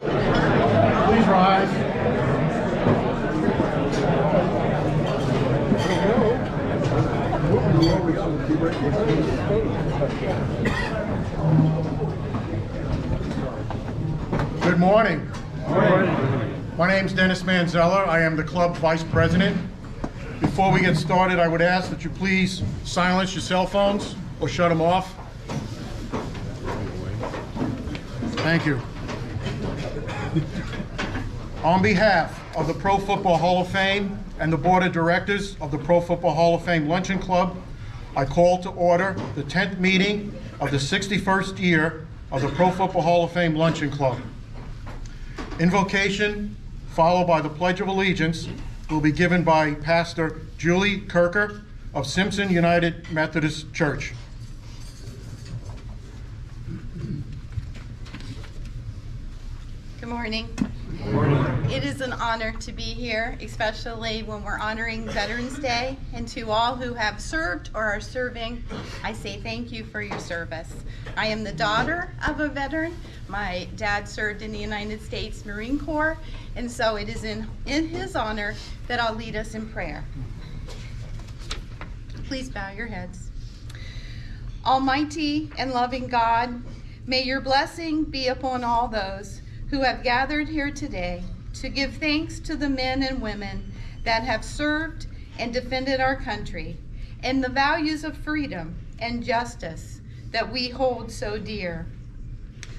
Please rise. Good morning. My name is Dennis Manzella. I am the club vice president. Before we get started, I would ask that you please silence your cell phones or shut them off. Thank you. On behalf of the Pro Football Hall of Fame and the Board of Directors of the Pro Football Hall of Fame Luncheon Club, I call to order the 10th meeting of the 61st year of the Pro Football Hall of Fame Luncheon Club. Invocation, followed by the Pledge of Allegiance, will be given by Pastor Julie Kirker of Simpson United Methodist Church. Good morning. Good morning. It is an honor to be here, especially when we're honoring Veterans Day. And to all who have served or are serving, I say thank you for your service. I am the daughter of a veteran. My dad served in the United States Marine Corps, and so it is in his honor that I'll lead us in prayer. Please bow your heads. Almighty and loving God, may your blessing be upon all those who have gathered here today to give thanks to the men and women that have served and defended our country and the values of freedom and justice that we hold so dear.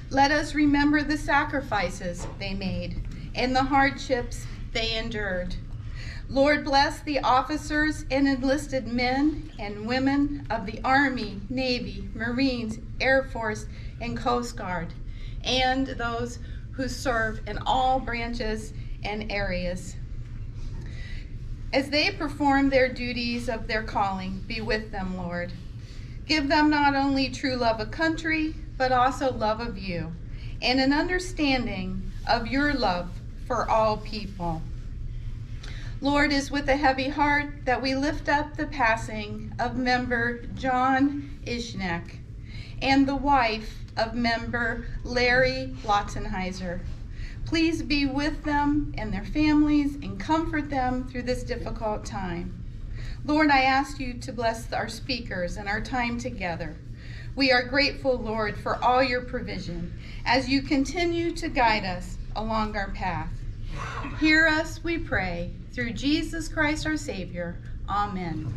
Let us remember the sacrifices they made and the hardships they endured. Lord, bless the officers and enlisted men and women of the Army, Navy, Marines, Air Force, and Coast Guard, and those who serve in all branches and areas. As they perform their duties of their calling, be with them, Lord. Give them not only true love of country, but also love of you, and an understanding of your love for all people. Lord, it is with a heavy heart that we lift up the passing of member John Ishnek and the wife of member Larry Lotzenheiser. Please be with them and their families and comfort them through this difficult time. Lord, I ask you to bless our speakers and our time together. We are grateful, Lord, for all your provision as you continue to guide us along our path. Hear us, we pray, through Jesus Christ our Savior. Amen.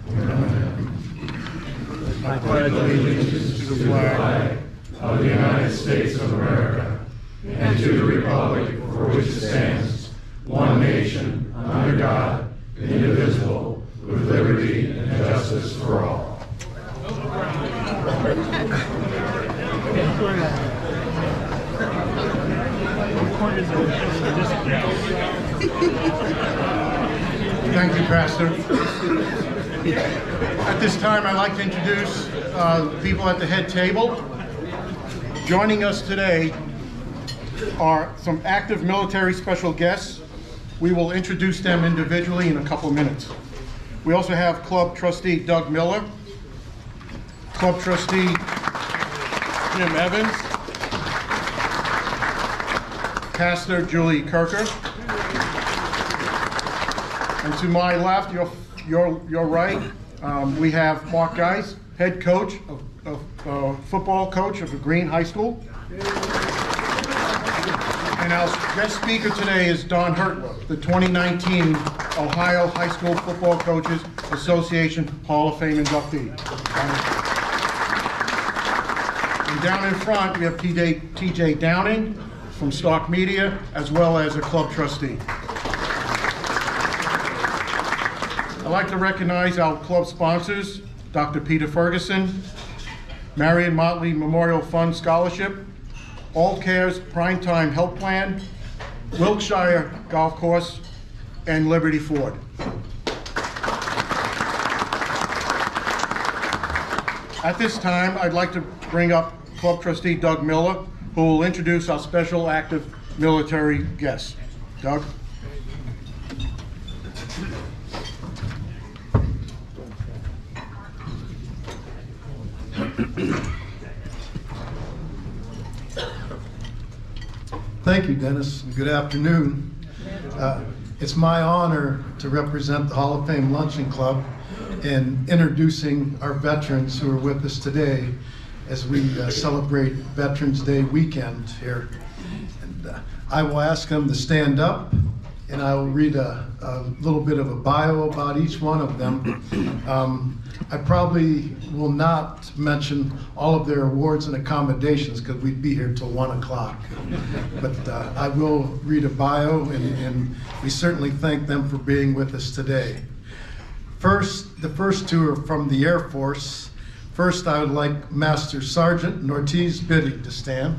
I pledge allegiance to the flag of the United States of America and to the republic for which it stands, one nation, under God, indivisible, with liberty and justice for all. Thank you, Pastor. At this time, I'd like to introduce people at the head table. Joining us today are some active military special guests. We will introduce them individually in a couple minutes. We also have Club Trustee Doug Miller, Club Trustee Jim Evans, Pastor Julie Kirker, and to my left, your right, we have Mark Geis, head coach of football coach of the Green High School. And our guest speaker today is Don Hertler, the 2019 Ohio High School Football Coaches Association Hall of Fame inductee. And down in front, we have TJ Downing from Stark Media, as well as a club trustee. I'd like to recognize our club sponsors, Dr. Peter Ferguson, Marion Motley Memorial Fund Scholarship, All Cares Primetime Health Plan, Wilkshire Golf Course, and Liberty Ford. At this time, I'd like to bring up Club Trustee Doug Miller, who will introduce our special active military guests. Doug? Thank you, Dennis, and good afternoon. It's my honor to represent the Hall of Fame Luncheon Club in introducing our veterans who are with us today as we celebrate Veterans Day weekend here. And, I will ask them to stand up, and I will read a little bit of a bio about each one of them. I probably will not mention all of their awards and accommodations because we'd be here till 1 o'clock. But I will read a bio, and we certainly thank them for being with us today. The first two are from the Air Force. First, I would like Master Sergeant Nortiz Biddig to stand.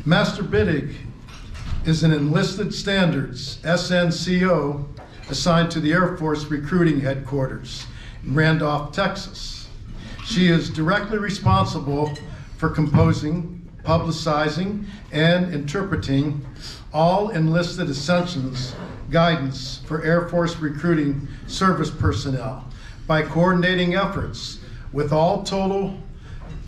Master Biddig is an enlisted standards SNCO assigned to the Air Force Recruiting Headquarters in Randolph, Texas. She is directly responsible for composing, publicizing, and interpreting all enlisted essentials guidance for Air Force recruiting service personnel by coordinating efforts with all total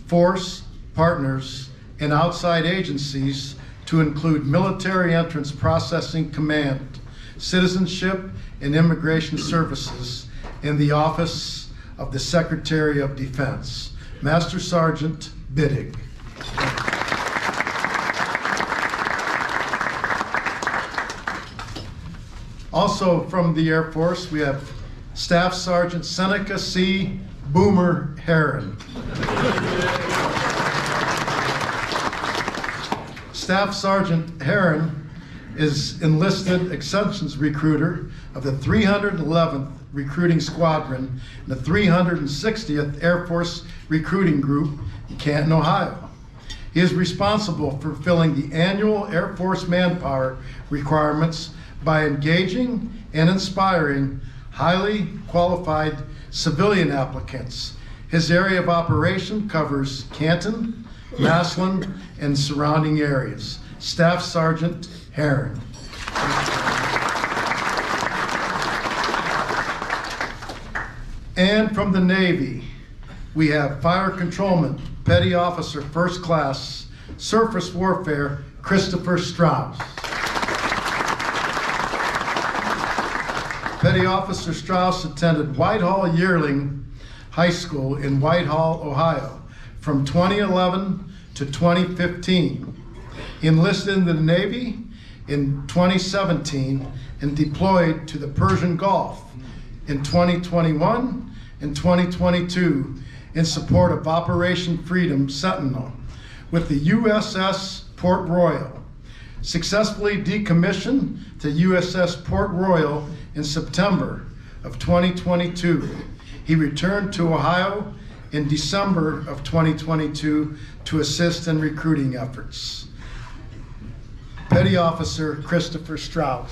force partners and outside agencies to include Military Entrance Processing Command, Citizenship and Immigration Services, and the Office of the Secretary of Defense. Master Sergeant Biddig. Also from the Air Force, we have Staff Sergeant Seneca C. Boomer Heron. Staff Sergeant Heron is enlisted exceptions recruiter of the 311th Recruiting Squadron and the 360th Air Force Recruiting Group in Canton, Ohio. He is responsible for filling the annual Air Force manpower requirements by engaging and inspiring highly qualified civilian applicants. His area of operation covers Canton, Massillon, and surrounding areas. Staff Sergeant Heron. And from the Navy, we have Fire Controlman, Petty Officer First Class, Surface Warfare, Christopher Strauss. Petty Officer Strauss attended Whitehall Yearling High School in Whitehall, Ohio from 2011 to 2015. He enlisted in the Navy in 2017 and deployed to the Persian Gulf in 2021 and 2022 in support of Operation Freedom Sentinel with the USS Port Royal. Successfully decommissioned to USS Port Royal in September of 2022. He returned to Ohio in December of 2022 to assist in recruiting efforts. Petty Officer Christopher Strauss.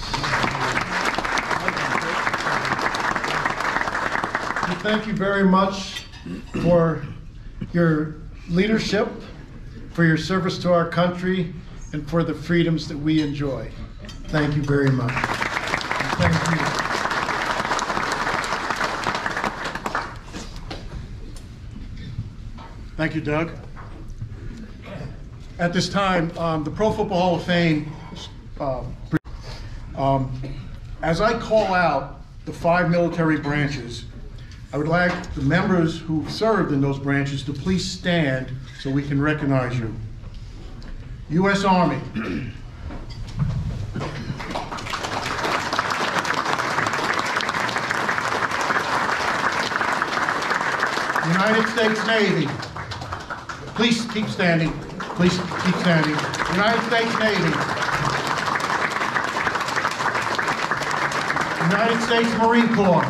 Thank you very much for your leadership, for your service to our country, and for the freedoms that we enjoy. Thank you very much. Thank you. Thank you, Doug. At this time, the Pro Football Hall of Fame, as I call out the 5 military branches, I would like the members who served in those branches to please stand so we can recognize you. U.S. Army. United States Navy. Please keep standing. Please keep standing. United States Navy. United States Marine Corps.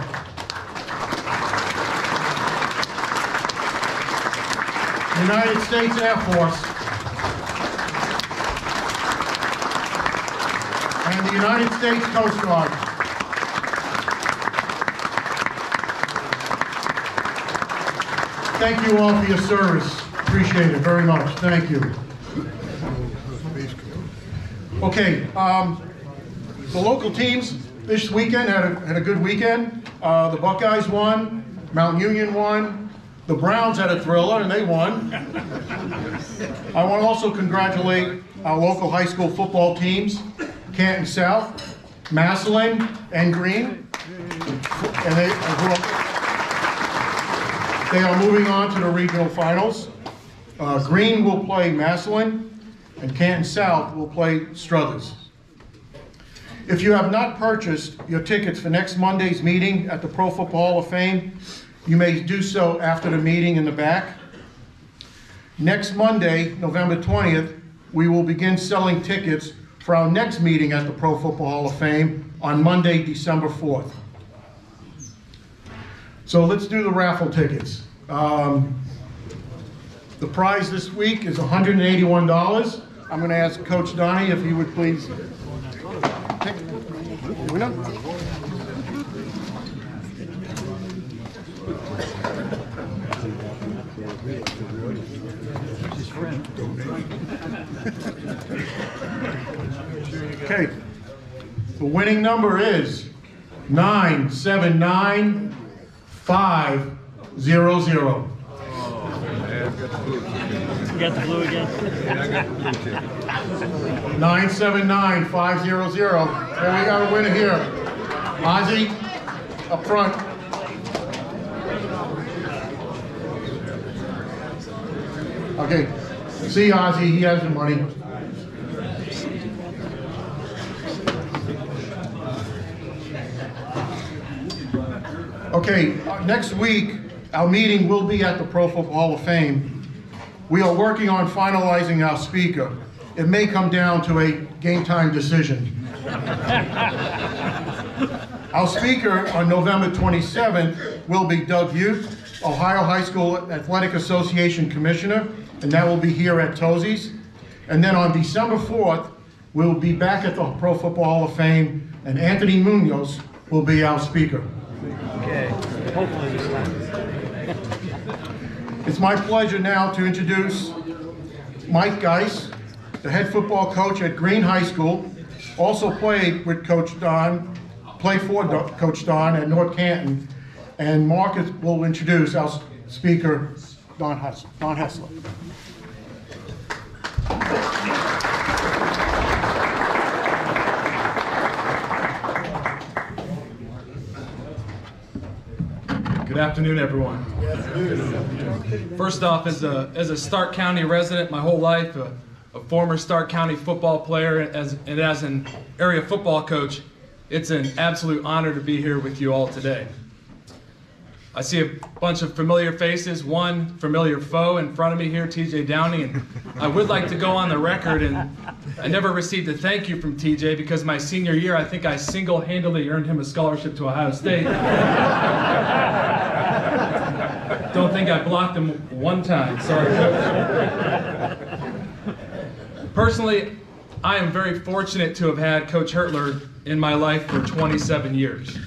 United States Air Force. And the United States Coast Guard. Thank you all for your service. Appreciate it very much. Thank you. Okay, the local teams this weekend had a good weekend. The Buckeyes won, Mount Union won, The Browns had a thriller and they won. I want to also congratulate our local high school football teams, Canton South, Massillon, and Green. And they are moving on to the regional finals. Green will play Massillon, and Canton South will play Struthers. If you have not purchased your tickets for next Monday's meeting at the Pro Football Hall of Fame, you may do so after the meeting in the back. Next Monday, November 20th, we will begin selling tickets for our next meeting at the Pro Football Hall of Fame on Monday, December 4th. So let's do the raffle tickets. The prize this week is $181. I'm going to ask Coach Donnie if he would please pick the winner. Okay, the winning number is 979500. You got the blue again? 979500. And we got a winner here. Ozzy, up front. Okay, see Ozzy, he has the money. Okay, next week, our meeting will be at the Pro Football Hall of Fame. We are working on finalizing our speaker. It may come down to a game time decision. Our speaker on November 27th will be Doug Youth, Ohio High School Athletic Association Commissioner, and that will be here at Tozzis. And then on December 4th, we'll be back at the Pro Football Hall of Fame, and Anthony Munoz will be our speaker. Okay, hopefully this time. It's my pleasure now to introduce Mike Geis, the head football coach at Green High School, also played with Coach Don, played for Coach Don at North Canton, and Marcus will introduce our speaker, Don Hessler. Good afternoon, everyone. First off, as a Stark County resident my whole life, a former Stark County football player, and as an area football coach, it's an absolute honor to be here with you all today. I see a bunch of familiar faces, one familiar foe in front of me here, TJ Downey, and I would like to go on the record, and I never received a thank you from TJ because my senior year, I think I single-handedly earned him a scholarship to Ohio State. Don't think I blocked him one time, sorry. Personally, I am very fortunate to have had Coach Hertler in my life for 27 years.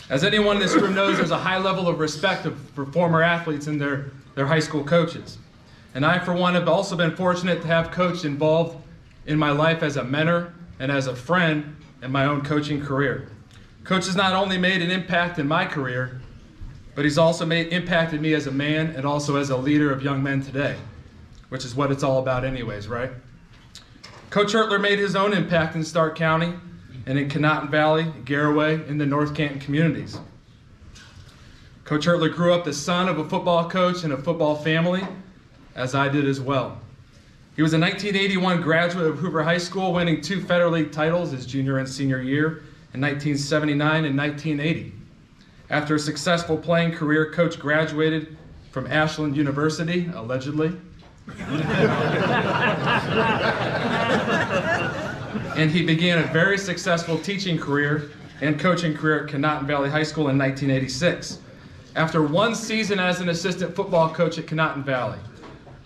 As anyone in this room knows, there's a high level of respect for former athletes and their high school coaches. And I, for one, have also been fortunate to have Coach involved in my life as a mentor and as a friend in my own coaching career. Coach has not only made an impact in my career, but he's also impacted me as a man and also as a leader of young men today, which is what it's all about anyways, right? Coach Hertler made his own impact in Stark County and in Conotton Valley, Garraway, in the North Canton communities. Coach Hertler grew up the son of a football coach in a football family, as I did as well. He was a 1981 graduate of Hoover High School, winning 2 Federal League titles his junior and senior year in 1979 and 1980. After a successful playing career, Coach graduated from Ashland University, allegedly. And he began a very successful teaching career and coaching career at Conotton Valley High School in 1986. After 1 season as an assistant football coach at Conotton Valley,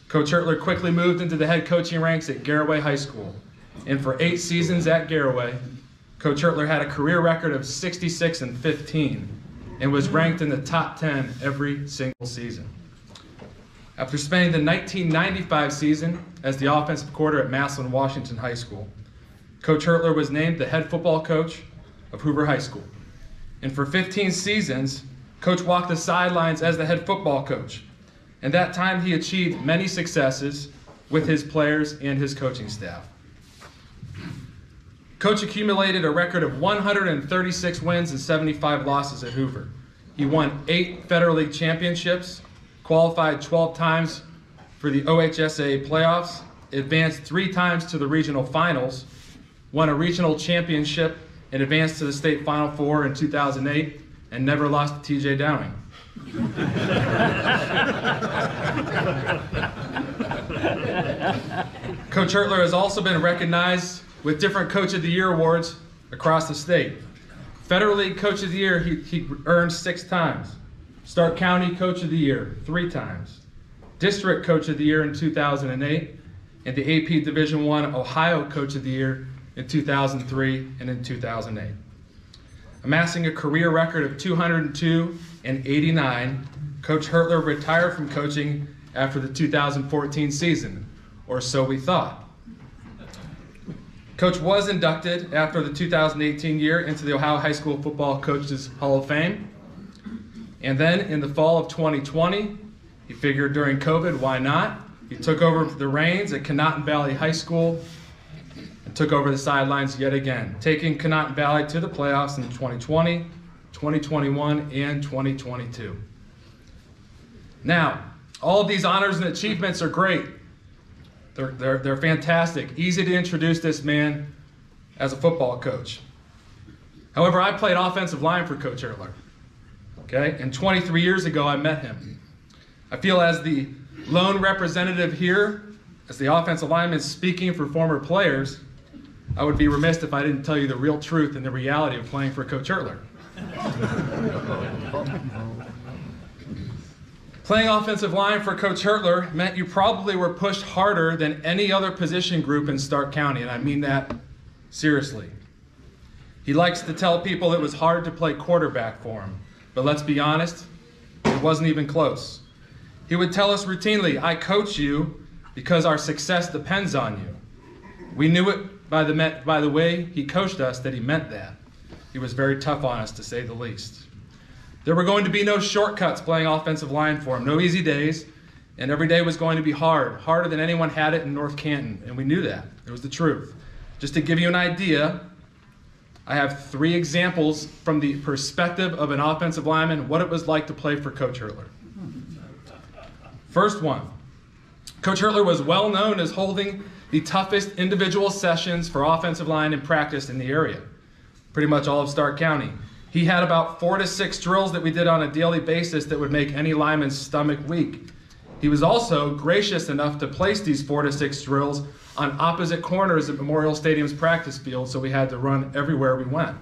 Coach Hertler quickly moved into the head coaching ranks at Garraway High School. And for 8 seasons at Garraway, Coach Hertler had a career record of 66-15 and was ranked in the top 10 every single season. After spending the 1995 season as the offensive coordinator at Massillon Washington High School, Coach Hertler was named the head football coach of Hoover High School. And for 15 seasons, Coach walked the sidelines as the head football coach. And that time he achieved many successes with his players and his coaching staff. Coach accumulated a record of 136 wins and 75 losses at Hoover. He won 8 Federal League championships, qualified 12 times for the OHSAA playoffs, advanced 3 times to the regional finals, won a regional championship, and advanced to the state Final Four in 2008, and never lost to T.J. Downing. Coach Hertler has also been recognized with different Coach of the Year awards across the state. Federal League Coach of the Year, he earned 6 times. Stark County Coach of the Year, 3 times. District Coach of the Year in 2008, and the AP Division I Ohio Coach of the Year in 2003 and in 2008. Amassing a career record of 202 and 89, Coach Hertler retired from coaching after the 2014 season, or so we thought. Coach was inducted after the 2018 year into the Ohio High School Football Coaches Hall of Fame. And then in the fall of 2020, he figured during COVID, why not? He took over the reins at Conotton Valley High School and took over the sidelines yet again, taking Conotton Valley to the playoffs in 2020, 2021, and 2022. Now, all of these honors and achievements are great. They're fantastic. Easy to introduce this man as a football coach. However, I played offensive line for Coach Hertler. Okay? And 23 years ago, I met him. I feel as the lone representative here, as the offensive lineman speaking for former players, I would be remiss if I didn't tell you the real truth and the reality of playing for Coach Hertler. Playing offensive line for Coach Hertler meant you probably were pushed harder than any other position group in Stark County, and I mean that seriously. He likes to tell people it was hard to play quarterback for him, but let's be honest, it wasn't even close. He would tell us routinely, I coach you because our success depends on you. We knew it by the way he coached us that he meant that. He was very tough on us, to say the least. There were going to be no shortcuts playing offensive line for him, no easy days, and every day was going to be hard, harder than anyone had it in North Canton, and we knew that. It was the truth. Just to give you an idea, I have 3 examples from the perspective of an offensive lineman, what it was like to play for Coach Hertler. First one, Coach Hertler was well known as holding the toughest individual sessions for offensive line in practice in the area, pretty much all of Stark County. He had about 4 to 6 drills that we did on a daily basis that would make any lineman's stomach weak. He was also gracious enough to place these 4 to 6 drills on opposite corners of Memorial Stadium's practice field, so we had to run everywhere we went.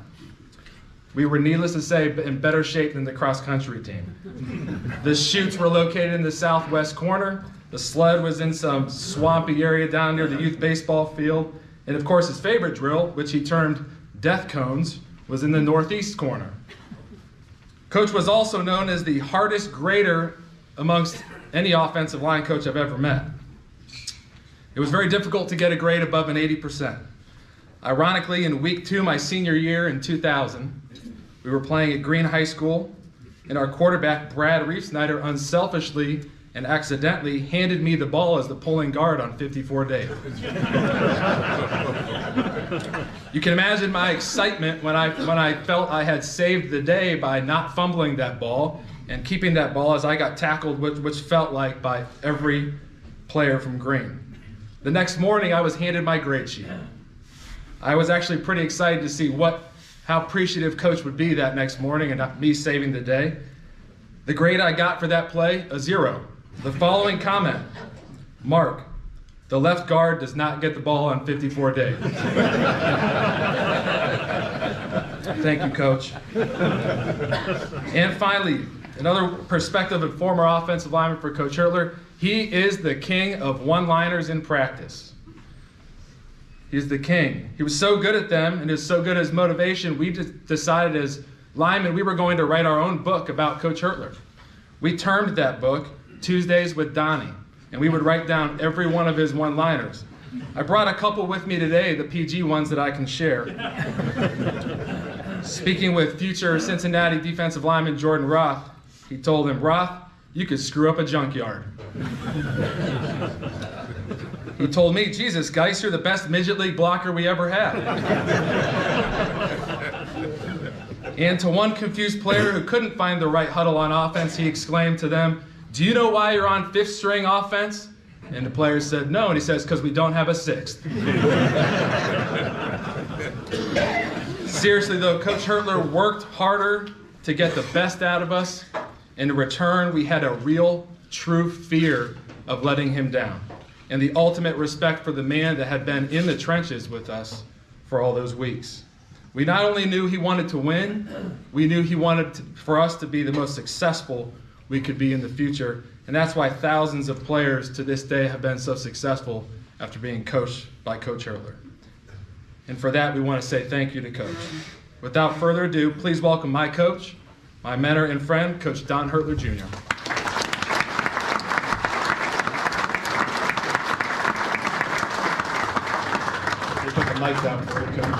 We were, needless to say, in better shape than the cross-country team. The chutes were located in the southwest corner. The sled was in some swampy area down near the youth baseball field. And of course, his favorite drill, which he termed death cones, was in the northeast corner. Coach was also known as the hardest grader amongst any offensive line coach I've ever met. It was very difficult to get a grade above an 80%. Ironically, in week 2, my senior year in 2000, we were playing at Green High School, and our quarterback, Brad Reefsnyder, unselfishly and accidentally handed me the ball as the pulling guard on 54 days. You can imagine my excitement when I felt I had saved the day by not fumbling that ball and keeping that ball as I got tackled, which felt like by every player from Green. The next morning, I was handed my grade sheet. I was actually pretty excited to see how appreciative Coach would be that next morning and not me saving the day. The grade I got for that play, a 0. The following comment, Mark, the left guard does not get the ball on 54 days. Thank you, Coach. And finally, another perspective of former offensive lineman for Coach Hertler, he is the king of one-liners in practice. He's the king. He was so good at them and is so good at his motivation, we just decided as linemen we were going to write our own book about Coach Hertler. We termed that book Tuesdays with Donnie, and we would write down every one of his one-liners. I brought a couple with me today, the PG ones that I can share. Speaking with future Cincinnati defensive lineman Jordan Roth, he told him, "Roth, you could screw up a junkyard." He told me, "Jesus, Geis, you're the best midget league blocker we ever had." And to one confused player who couldn't find the right huddle on offense, he exclaimed to them, "Do you know why you're on fifth string offense?" And the player said, "No." And he says, "Because we don't have a sixth." Seriously though, Coach Hertler worked harder to get the best out of us. In return, we had a real, true fear of letting him down, and the ultimate respect for the man that had been in the trenches with us for all those weeks. We not only knew he wanted to win, we knew he wanted for us to be the most successful we could be in the future, and that's why thousands of players to this day have been so successful after being coached by Coach Hertler. And for that, we want to say thank you to Coach. Without further ado, please welcome my coach, my mentor and friend, Coach Don Hertler Jr. They put the mic down for you, Coach.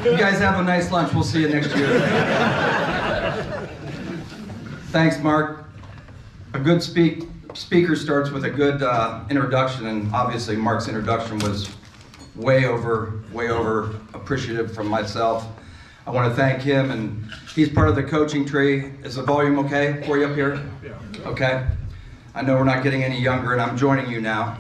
You guys have a nice lunch. We'll see you next year. Thanks, Mark. A good speaker starts with a good introduction, and obviously Mark's introduction was way over appreciative from myself. I want to thank him, and he's part of the coaching tree. Is the volume okay for you up here? Yeah. Okay. I know we're not getting any younger, and I'm joining you now.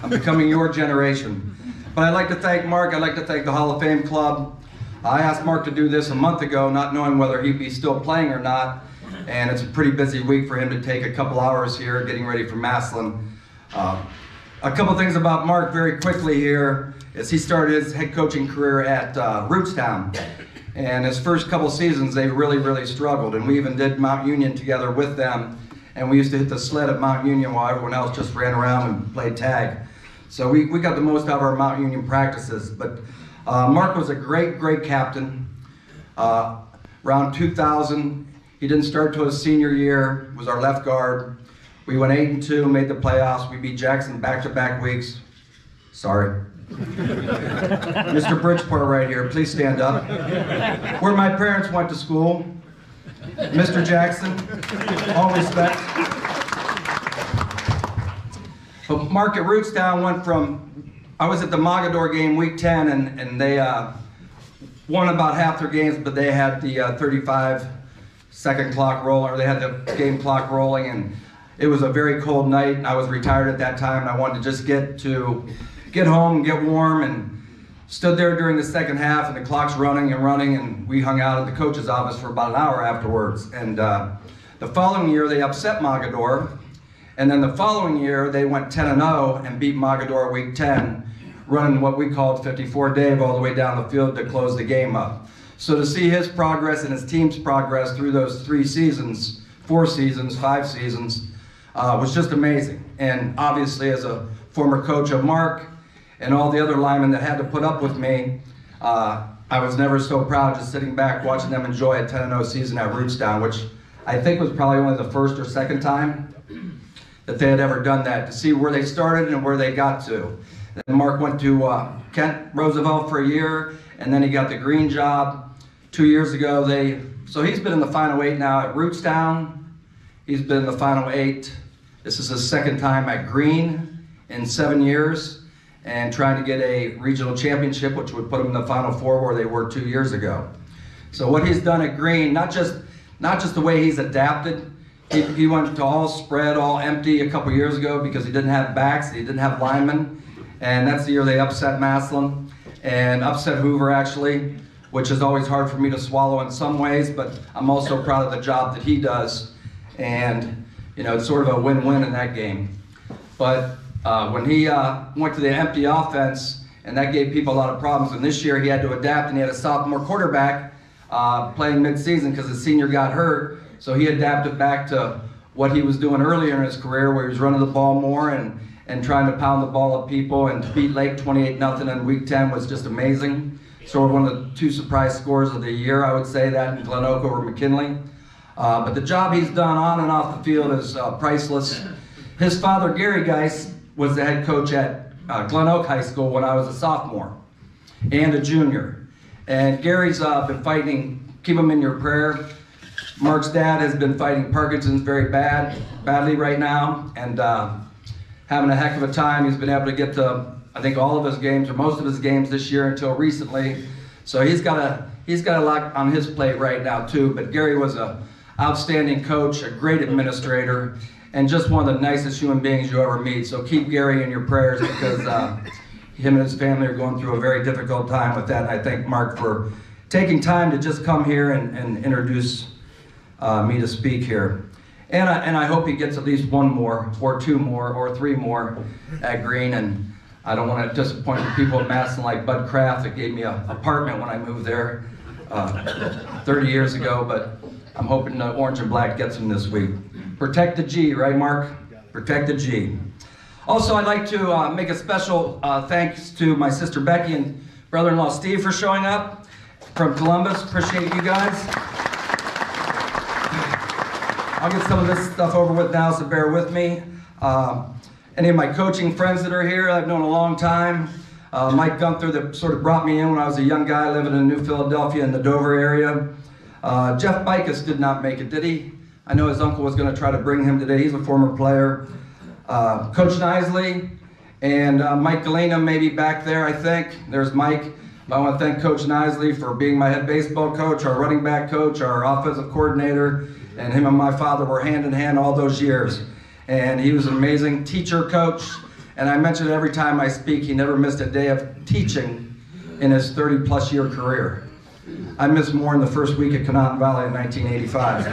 I'm becoming your generation. But I'd like to thank Mark. I'd like to thank the Hall of Fame Club. I asked Mark to do this a month ago, not knowing whether he'd be still playing or not. And it's a pretty busy week for him to take a couple hours here getting ready for Massillon. A couple things about Mark very quickly here is he started his head coaching career at Rootstown. And his first couple seasons, they really struggled. And we even did Mount Union together with them. And we used to hit the sled at Mount Union while everyone else just ran around and played tag. So we got the most out of our Mount Union practices. But Mark was a great captain. Around 2000, he didn't start till his senior year, was our left guard. We went 8-2, made the playoffs. We beat Jackson back-to-back weeks. Sorry. Mr. Bridgeport right here, please stand up. Where my parents went to school. Mr. Jackson, all respect. But Mark at Rootstown went from, I was at the Mogador game week 10, and they won about half their games, but they had the 35-second clock rolling, or they had the game clock rolling, and it was a very cold night, and I was retired at that time, and I wanted to just get home and get warm, and stood there during the second half, and the clock's running, and we hung out at the coach's office for about an hour afterwards. And the following year, they upset Mogador, and then the following year, they went 10-0 and beat Mogador week 10, running what we called 54 Dave all the way down the field to close the game up. So to see his progress and his team's progress through those 3 seasons, 4 seasons, 5 seasons, was just amazing. And obviously, as a former coach of Mark and all the other linemen that had to put up with me, I was never so proud just sitting back watching them enjoy a 10-0 season at Rootstown, which I think was probably only the first or second time that they had ever done that, to see where they started and where they got to. Then Mark went to Kent Roosevelt for a year, and then he got the Green job 2 years ago. So he's been in the Final 8 now at Rootstown. He's been in the Final 8. This is his second time at Green in 7 years, and trying to get a regional championship, which would put him in the Final 4 where they were 2 years ago. So what he's done at Green, not just the way he's adapted. He went to all spread, all empty a couple years ago because he didn't have backs, he didn't have linemen. And that's the year they upset Massillon and upset Hoover, actually, which is always hard for me to swallow in some ways, but I'm also proud of the job that he does. And, you know, it's sort of a win-win in that game. But when he went to the empty offense, and that gave people a lot of problems, and this year he had to adapt, and he had a sophomore quarterback playing mid-season because his senior got hurt, so he adapted back to what he was doing earlier in his career, where he was running the ball more and trying to pound the ball at people, and to beat Lake 28-0 in week 10 was just amazing. Sort of one of the 2 surprise scores of the year, I would say, that in Glen Oak over McKinley. But the job he's done on and off the field is priceless. His father, Gary Geis, was the head coach at Glen Oak High School when I was a sophomore and a junior. And Gary's been fighting, keep him in your prayer. Mark's dad has been fighting Parkinson's very badly right now, and having a heck of a time. He's been able to get to, I think, all of his games, or most of his games this year until recently. So he's got a lot on his plate right now too. But Gary was an outstanding coach, a great administrator, and just one of the nicest human beings you ever meet. So keep Gary in your prayers, because him and his family are going through a very difficult time with that. And I thank Mark for taking time to just come here and introduce me to speak here. And I hope he gets at least one more, or two more, or three more at Green. And I don't want to disappoint the people at Madison like Bud Kraft that gave me an apartment when I moved there 30 years ago, but I'm hoping the Orange and Black gets him this week. Protect the G, right, Mark? Protect the G. Also, I'd like to make a special thanks to my sister Becky and brother-in-law Steve for showing up from Columbus. Appreciate you guys. I'll get some of this stuff over with now, so bear with me. Any of my coaching friends that are here, I've known a long time. Mike Gunther, that sort of brought me in when I was a young guy living in New Philadelphia in the Dover area. Jeff Bicus did not make it, did he? I know his uncle was going to try to bring him today. He's a former player. Coach Nisley and Mike Galena maybe back there, I think. There's Mike. I want to thank Coach Nisley for being my head baseball coach, our running back coach, our offensive coordinator, and him and my father were hand in hand all those years. And he was an amazing teacher, coach, and I mention it every time I speak, he never missed a day of teaching in his 30-plus year career. I missed more in the first week at Canton Valley in 1985.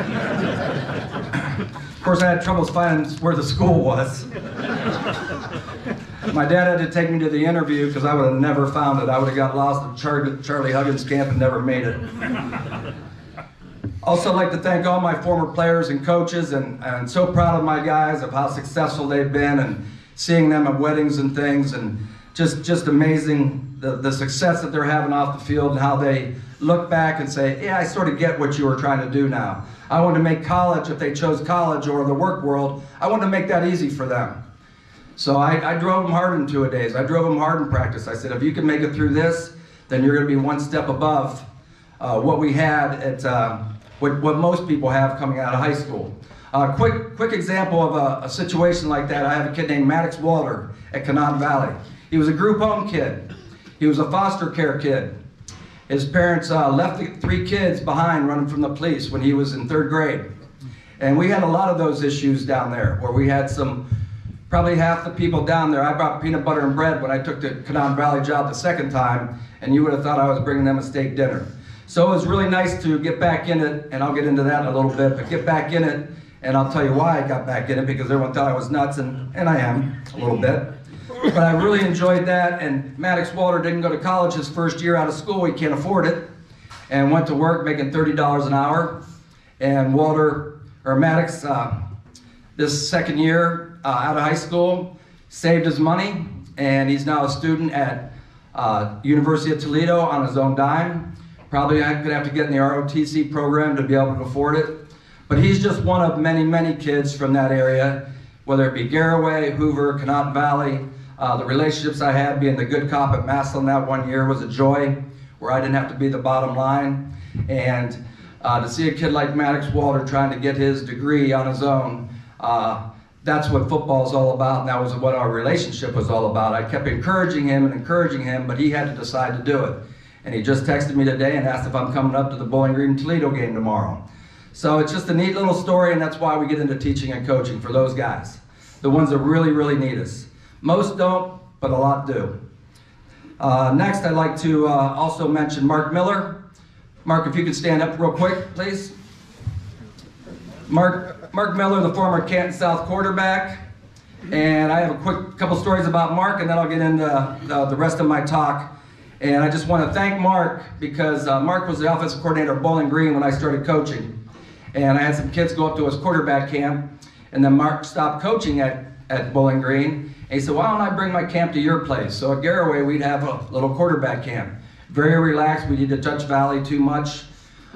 Of course, I had troubles finding where the school was. My dad had to take me to the interview because I would have never found it. I would have got lost at Charlie Huggins camp and never made it. Also, I'd like to thank all my former players and coaches, and I'm so proud of my guys, of how successful they've been, and seeing them at weddings and things, and just amazing the success that they're having off the field, and how they look back and say, yeah, I sort of get what you were trying to do now. I wanted to make college, if they chose college or the work world, I wanted to make that easy for them. So I drove them hard in 2 days. I drove them hard in practice. I said, if you can make it through this, then you're going to be one step above what we had at what most people have coming out of high school. Quick example of a situation like that. I have a kid named Maddox Walter at Canton Valley. He was a group home kid. He was a foster care kid. His parents left the 3 kids behind running from the police when he was in 3rd grade. And we had a lot of those issues down there, where we had probably half the people down there. I brought peanut butter and bread when I took the Canton Valley job the 2nd time, and you would have thought I was bringing them a steak dinner. So it was really nice to get back in it, and I'll get into that in a little bit, but get back in it, and I'll tell you why I got back in it, because everyone thought I was nuts, and I am a little bit. But I really enjoyed that, and Maddox Walter didn't go to college his first year out of school. He can't afford it, and went to work making $30 an hour. And Maddox, this 2nd year out of high school, saved his money, and he's now a student at University of Toledo on his own dime. Probably I'm gonna have to get in the ROTC program to be able to afford it. But he's just one of many, many kids from that area, whether it be Garraway, Hoover, Canton Valley. The relationships I had being the good cop at Massillon that 1 year was a joy, where I didn't have to be the bottom line. And to see a kid like Maddox Walter trying to get his degree on his own, that's what football is all about, and that was what our relationship was all about. I kept encouraging him, but he had to decide to do it. And he just texted me today and asked if I'm coming up to the Bowling Green Toledo game tomorrow. So it's just a neat little story, and that's why we get into teaching and coaching for those guys, the ones that really, really need us. Most don't, but a lot do. Next, I'd like to also mention Mark Miller. Mark, if you could stand up real quick, please. Mark Miller, the former Canton South quarterback. And I have a couple stories about Mark, and then I'll get into the rest of my talk. And I just want to thank Mark, because Mark was the offensive coordinator at Bowling Green when I started coaching. And I had some kids go up to his quarterback camp, and then Mark stopped coaching at Bowling Green. And he said, why don't I bring my camp to your place? So at Garraway, we'd have a little quarterback camp. Very relaxed. We didn't touch Valley too much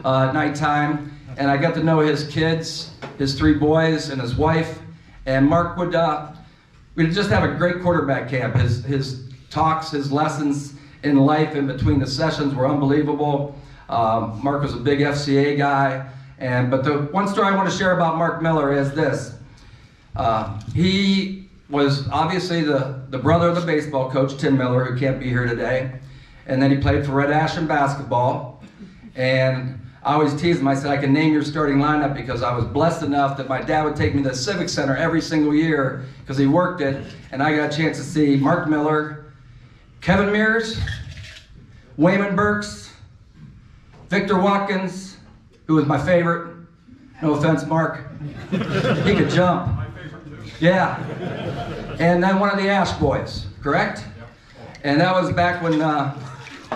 at nighttime. And I got to know his kids, his 3 boys, and his wife. And Mark we'd just have a great quarterback camp. His talks, his lessons, in life in between the sessions were unbelievable. Mark was a big FCA guy, but the one story I want to share about Mark Miller is this. He was obviously the brother of the baseball coach, Tim Miller, who can't be here today. And then he played for Red Ash in basketball. And I always tease him, I said, I can name your starting lineup because I was blessed enough that my dad would take me to the Civic Center every single year because he worked it. And I got a chance to see Mark Miller, Kevin Mears, Wayman Burks, Victor Watkins, who was my favorite. No offense, Mark. He could jump. Yeah. And then one of the Ash boys, correct? And that was back when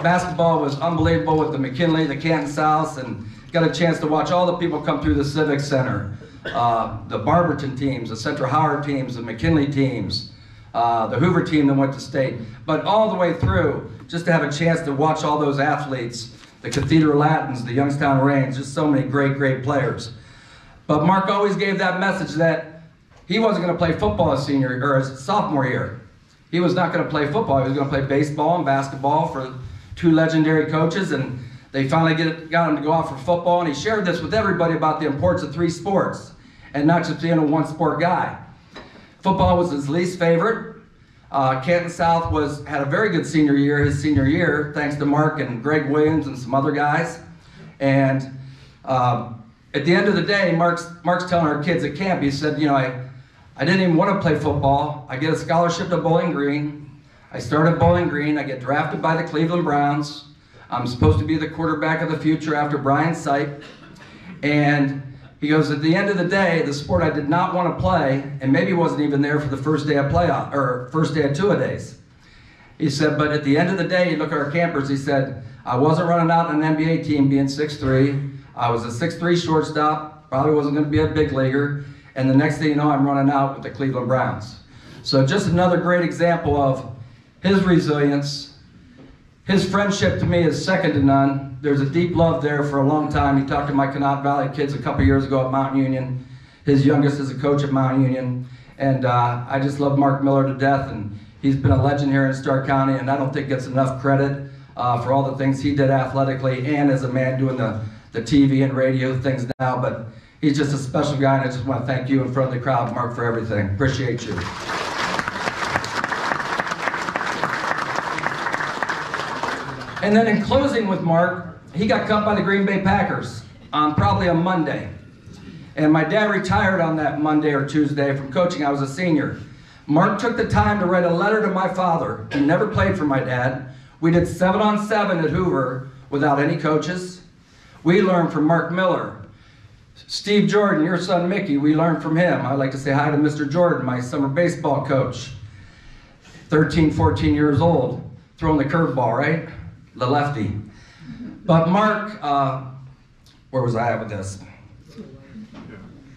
basketball was unbelievable with the McKinley, the Canton Souths, and got a chance to watch all the people come through the Civic Center. The Barberton teams, the Central Howard teams, the McKinley teams, the Hoover team that went to state. But all the way through, just to have a chance to watch all those athletes, the Cathedral Latins, the Youngstown Reigns, just so many great, great players. But Mark always gave that message that he wasn't going to play football his sophomore year. He was not going to play football. He was going to play baseball and basketball for two legendary coaches, and they finally got him to go out for football, and he shared this with everybody about the importance of 3 sports and not just being a one-sport guy. Football was his least favorite. Canton South had a very good senior year, thanks to Mark and Greg Williams and some other guys. And at the end of the day, Mark's telling our kids at camp, he said, you know, I didn't even want to play football. I get a scholarship to Bowling Green. I start at Bowling Green. I get drafted by the Cleveland Browns. I'm supposed to be the quarterback of the future after Brian Sipe. And he goes, at the end of the day, the sport I did not want to play, and maybe wasn't even there for the first day of playoff, or first day of two-a-days. He said, but at the end of the day, look at our campers, he said, I wasn't running out on an NBA team being 6'3". I was a 6'3" shortstop, probably wasn't going to be a big leaguer. And the next thing you know, I'm running out with the Cleveland Browns. So just another great example of his resilience. His friendship to me is second to none. There's a deep love there for a long time. He talked to my Connaught Valley kids a couple years ago at Mount Union. His youngest is a coach at Mount Union. And I just love Mark Miller to death. And he's been a legend here in Stark County, and I don't think gets enough credit for all the things he did athletically and as a man doing the TV and radio things now. But he's just a special guy, and I just want to thank you in front of the crowd, Mark, for everything. Appreciate you. And then in closing with Mark, he got cut by the Green Bay Packers on probably a Monday. And my dad retired on that Monday or Tuesday from coaching. I was a senior. Mark took the time to write a letter to my father. He never played for my dad. We did 7-on-7 at Hoover without any coaches. We learned from Mark Miller. Steve Jordan, your son Mickey, we learned from him. I'd like to say hi to Mr. Jordan, my summer baseball coach. 13, 14 years old, throwing the curveball, right? The lefty. But Mark, where was I at with this?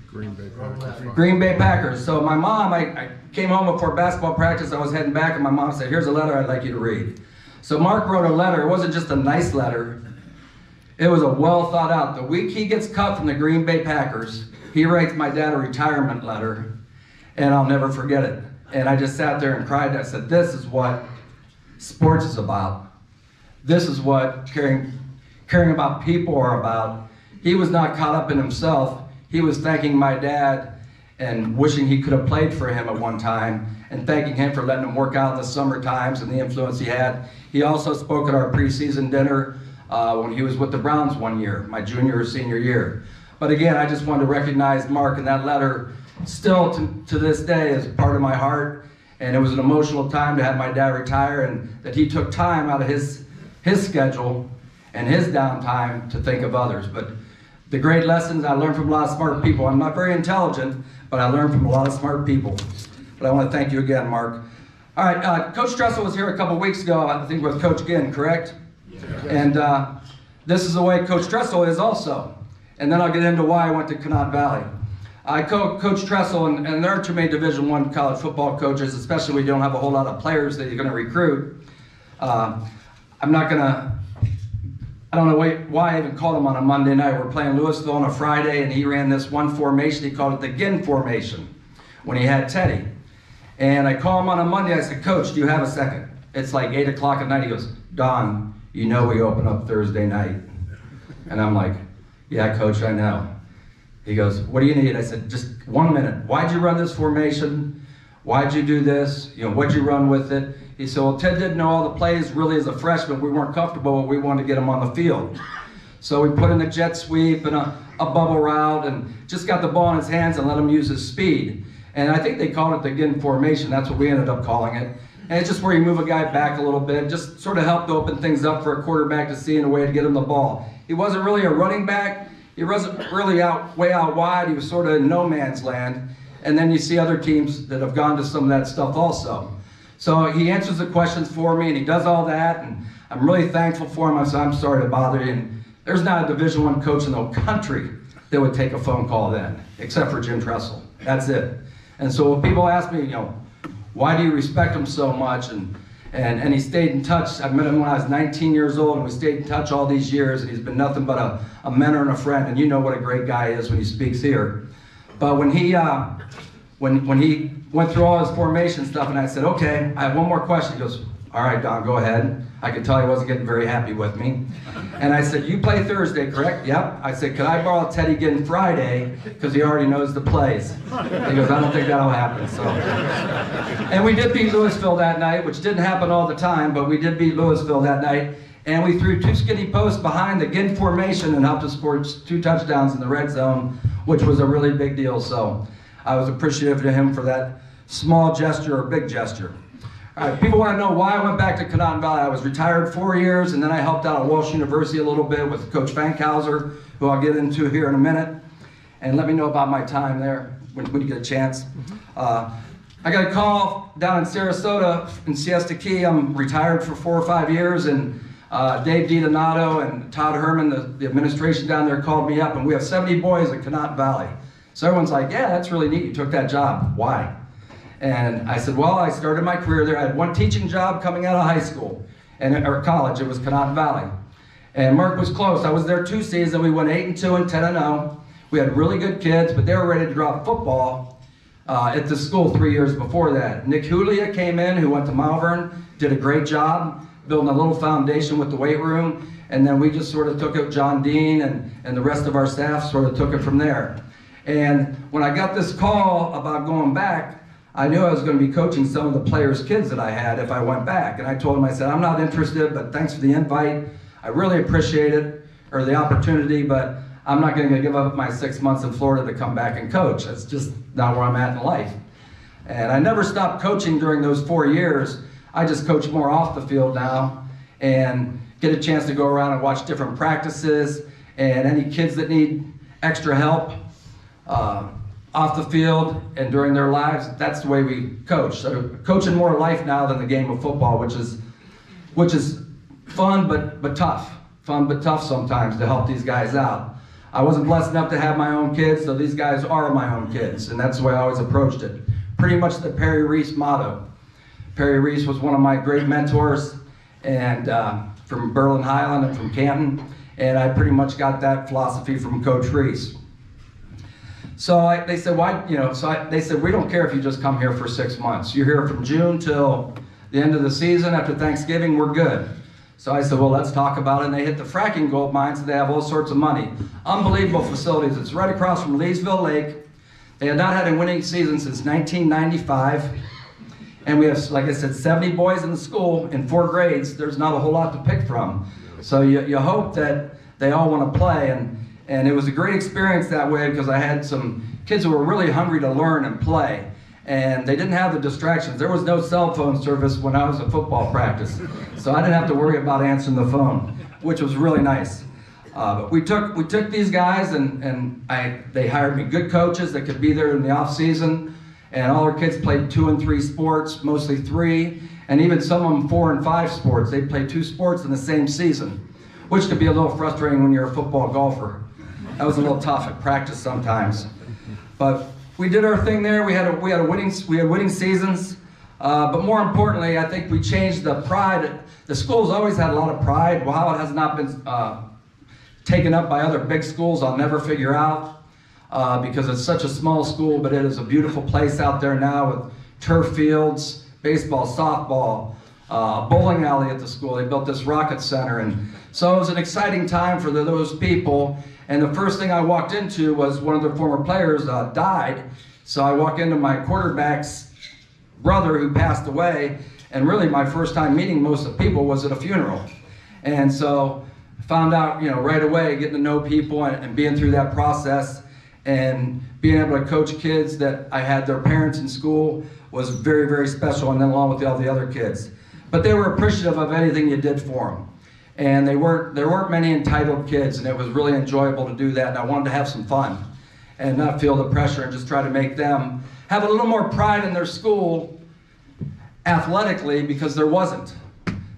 Green Bay Packers. Green Bay Packers. So my mom, I came home before basketball practice, I was heading back, and my mom said, here's a letter I'd like you to read. So Mark wrote a letter. It wasn't just a nice letter. It was a well thought out. The week he gets cut from the Green Bay Packers, he writes my dad a retirement letter, and I'll never forget it. And I just sat there and cried. I said, this is what sports is about. This is what caring about people are about. He was not caught up in himself. He was thanking my dad and wishing he could have played for him at one time, and thanking him for letting him work out in the summer times and the influence he had. He also spoke at our preseason dinner when he was with the Browns one year, my junior or senior year. But again, I just wanted to recognize Mark, and that letter still to this day is part of my heart. And it was an emotional time to have my dad retire, and that he took time out of his schedule and his downtime to think of others. But the great lessons I learned from a lot of smart people. I'm not very intelligent, but I learned from a lot of smart people. But I want to thank you again, Mark. All right, Coach Dressel was here a couple weeks ago, I think with Coach Ginn, correct? Yeah. And this is the way Coach Dressel is also. And then I'll get into why I went to Connaught Valley. I coach Dressel, and there are too many Division I college football coaches, especially when you don't have a whole lot of players that you're going to recruit. I don't know why I even called him on a Monday night. We're playing Louisville on a Friday, and he ran this one formation. He called it the Ginn formation when he had Teddy. And I call him on a Monday. I said, Coach, do you have a second? it's like 8 o'clock at night. He goes, Don, you know we open up Thursday night. And I'm like, yeah, coach, I know. He goes, what do you need? I said, just 1 minute. Why'd you run this formation? Why'd you do this? You know, what'd you run with it? He said, well, Ted didn't know all the plays. Really, as a freshman, we weren't comfortable, but we wanted to get him on the field. So we put in a jet sweep and a bubble route and just got the ball in his hands and let him use his speed. And I think they called it the Ginn formation. That's what we ended up calling it. And it's just where you move a guy back a little bit, just sort of helped open things up for a quarterback to see in a way to get him the ball. He wasn't really a running back. He wasn't really way out wide. He was sort of in no man's land. And then you see other teams that have gone to some of that stuff also. So he answers the questions for me, and he does all that, and I'm really thankful for him. I said, I'm sorry to bother you. And there's not a Division I coach in the country that would take a phone call then, except for Jim Tressel. That's it. And so when people ask me, you know, why do you respect him so much? And he stayed in touch. I met him when I was 19 years old, and we stayed in touch all these years, and he's been nothing but a mentor and a friend, and you know what a great guy is when he speaks here. But when he went through all his formation stuff, and I said, okay, I have one more question. He goes, all right, Don, go ahead. I could tell he wasn't getting very happy with me. And I said, you play Thursday, correct? Yep. I said, could I borrow Teddy again Friday? Because he already knows the plays. He goes, I don't think that'll happen. So, and we did beat Louisville that night, which didn't happen all the time, but we did beat Louisville that night. And we threw 2 skinny posts behind the Ginn formation and helped us score 2 touchdowns in the red zone, which was a really big deal. So I was appreciative to him for that small gesture or big gesture. All right, people want to know why I went back to Canton Valley. I was retired 4 years, and then I helped out at Walsh University a little bit with Coach Fankhauser, who I'll get into here in a minute. And let me know about my time there when you get a chance. I got a call down in Sarasota in Siesta Key. I'm retired for 4 or 5 years, and Dave DiDonato and Todd Herman, the administration down there, called me up, and we have 70 boys at Canton Valley. So everyone's like, yeah, that's really neat. You took that job. Why? And I said, well, I started my career there. I had one teaching job coming out of high school or college. It was Canton Valley. And Mark was close. I was there 2 seasons. We went 8-2 and 10-0. We had really good kids, but they were ready to drop football at the school 3 years before that. Nick Julia came in, who went to Malvern, did a great job building a little foundation with the weight room. And then we just sort of took it, John Dean and the rest of our staff sort of took it from there. And when I got this call about going back, I knew I was going to be coaching some of the players' kids that I had if I went back. And I told him, I said, I'm not interested, but thanks for the invite. I really appreciate it, or the opportunity, but I'm not going to give up my 6 months in Florida to come back and coach. That's just not where I'm at in life. And I never stopped coaching during those 4 years. I just coach more off the field now and get a chance to go around and watch different practices and any kids that need extra help off the field and during their lives. That's the way we coach. So coaching more life now than the game of football, which is fun but tough. Fun but tough sometimes to help these guys out. I wasn't blessed enough to have my own kids, so these guys are my own kids, and that's the way I always approached it. Pretty much the Perry Reese motto. Perry Reese was one of my great mentors, and from Berlin Highland and from Canton, and I pretty much got that philosophy from Coach Reese. So they said, why? You know, they said, we don't care if you just come here for 6 months. You're here from June till the end of the season. After Thanksgiving, we're good. So I said, well, let's talk about it. And they hit the fracking gold mine, so they have all sorts of money. Unbelievable facilities. It's right across from Leesville Lake. They had not had a winning season since 1995. And we have, like I said, 70 boys in the school in 4 grades. There's not a whole lot to pick from. So you hope that they all want to play. And it was a great experience that way because I had some kids who were really hungry to learn and play. And they didn't have the distractions. There was no cell phone service when I was at football practice. So I didn't have to worry about answering the phone, which was really nice. But we took these guys and they hired me good coaches that could be there in the off season. And all our kids played 2 and 3 sports, mostly 3. And even some of them 4 and 5 sports. They played 2 sports in the same season, which could be a little frustrating when you're a football golfer. That was a little tough at practice sometimes. But we did our thing there. We had winning seasons. But more importantly, I think we changed the pride. The school's always had a lot of pride. How it has not been taken up by other big schools, I'll never figure out because it's such a small school, but it is a beautiful place out there now with turf fields, baseball, softball, a bowling alley at the school. They built this rocket center. And so it was an exciting time for those people. And the first thing I walked into was one of their former players died. So I walked into my quarterback's brother who passed away. And really my first time meeting most of the people was at a funeral. And so I found out, right away, getting to know people and being through that process and being able to coach kids that I had their parents in school was very, very special, and then along with all the other kids. But they were appreciative of anything you did for them. And there weren't many entitled kids, and it was really enjoyable to do that, and I wanted to have some fun and not feel the pressure and just try to make them have a little more pride in their school athletically, because there wasn't.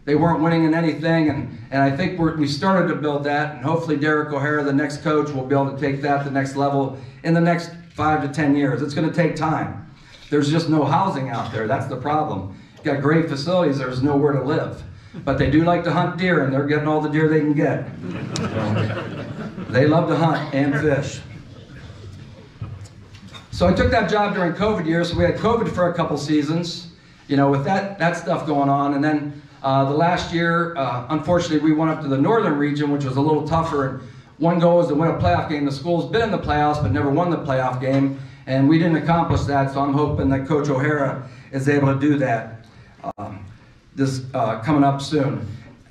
They weren't winning in anything, and I think we started to build that, and hopefully Derek O'Hara, the next coach, will be able to take that to the next level in the next 5 to 10 years. It's going to take time. There's just no housing out there. That's the problem. You've got great facilities, there's nowhere to live. But they do like to hunt deer, and they're getting all the deer they can get. They love to hunt and fish. So I took that job during COVID years, so we had COVID for a couple seasons, with that stuff going on, and then the last year, unfortunately, we went up to the northern region, which was a little tougher. And one goal was to win a playoff game. The school's been in the playoffs, but never won the playoff game, and we didn't accomplish that. So I'm hoping that Coach O'Hara is able to do that coming up soon.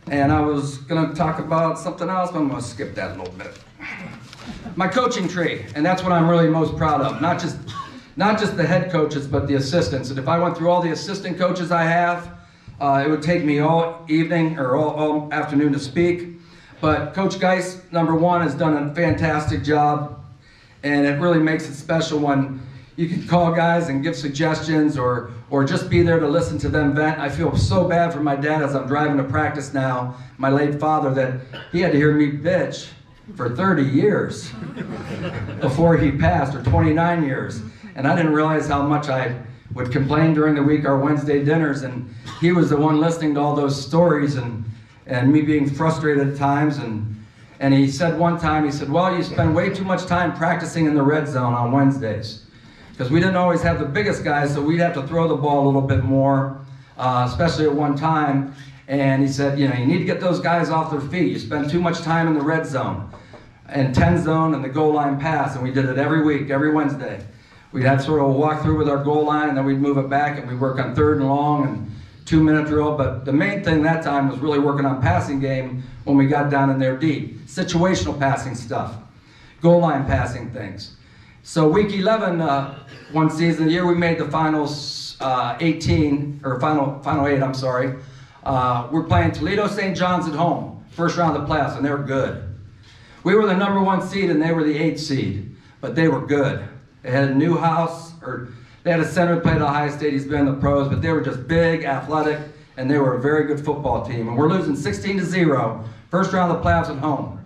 And I was going to talk about something else, but I'm going to skip that a little bit. My coaching tree, and that's what I'm really most proud of. Not just the head coaches, but the assistants. And if I went through all the assistant coaches I have, it would take me all evening or all afternoon to speak. But Coach Geis, number one, has done a fantastic job. And it really makes it special when you can call guys and give suggestions or just be there to listen to them vent. I feel so bad for my dad as I'm driving to practice now, my late father, that he had to hear me bitch for 30 years before he passed, or 29 years. And I didn't realize how much I would complain during the week, our Wednesday dinners, and he was the one listening to all those stories and me being frustrated at times. And he said one time, he said, well, you spend way too much time practicing in the red zone on Wednesdays. Because we didn't always have the biggest guys, so we'd have to throw the ball a little bit more, especially at one time. And he said, you need to get those guys off their feet. You spend too much time in the red zone and 10 zone and the goal line pass. And we did it every week, every Wednesday. We'd have sort of a walk through with our goal line, and then we'd move it back, and we'd work on 3rd and long and 2-minute drill. But the main thing that time was really working on passing game when we got down in there deep. Situational passing stuff, goal line passing things. So week 11, one season, the year we made the finals 18, or final 8, I'm sorry. We're playing Toledo St. John's at home, first round of the playoffs, and they were good. We were the number 1 seed, and they were the 8th seed, but they were good. They had a new house, or they had a center that played at Ohio State. He's been in the pros, but they were just big, athletic, and they were a very good football team. And we're losing 16-0, first round of the playoffs at home.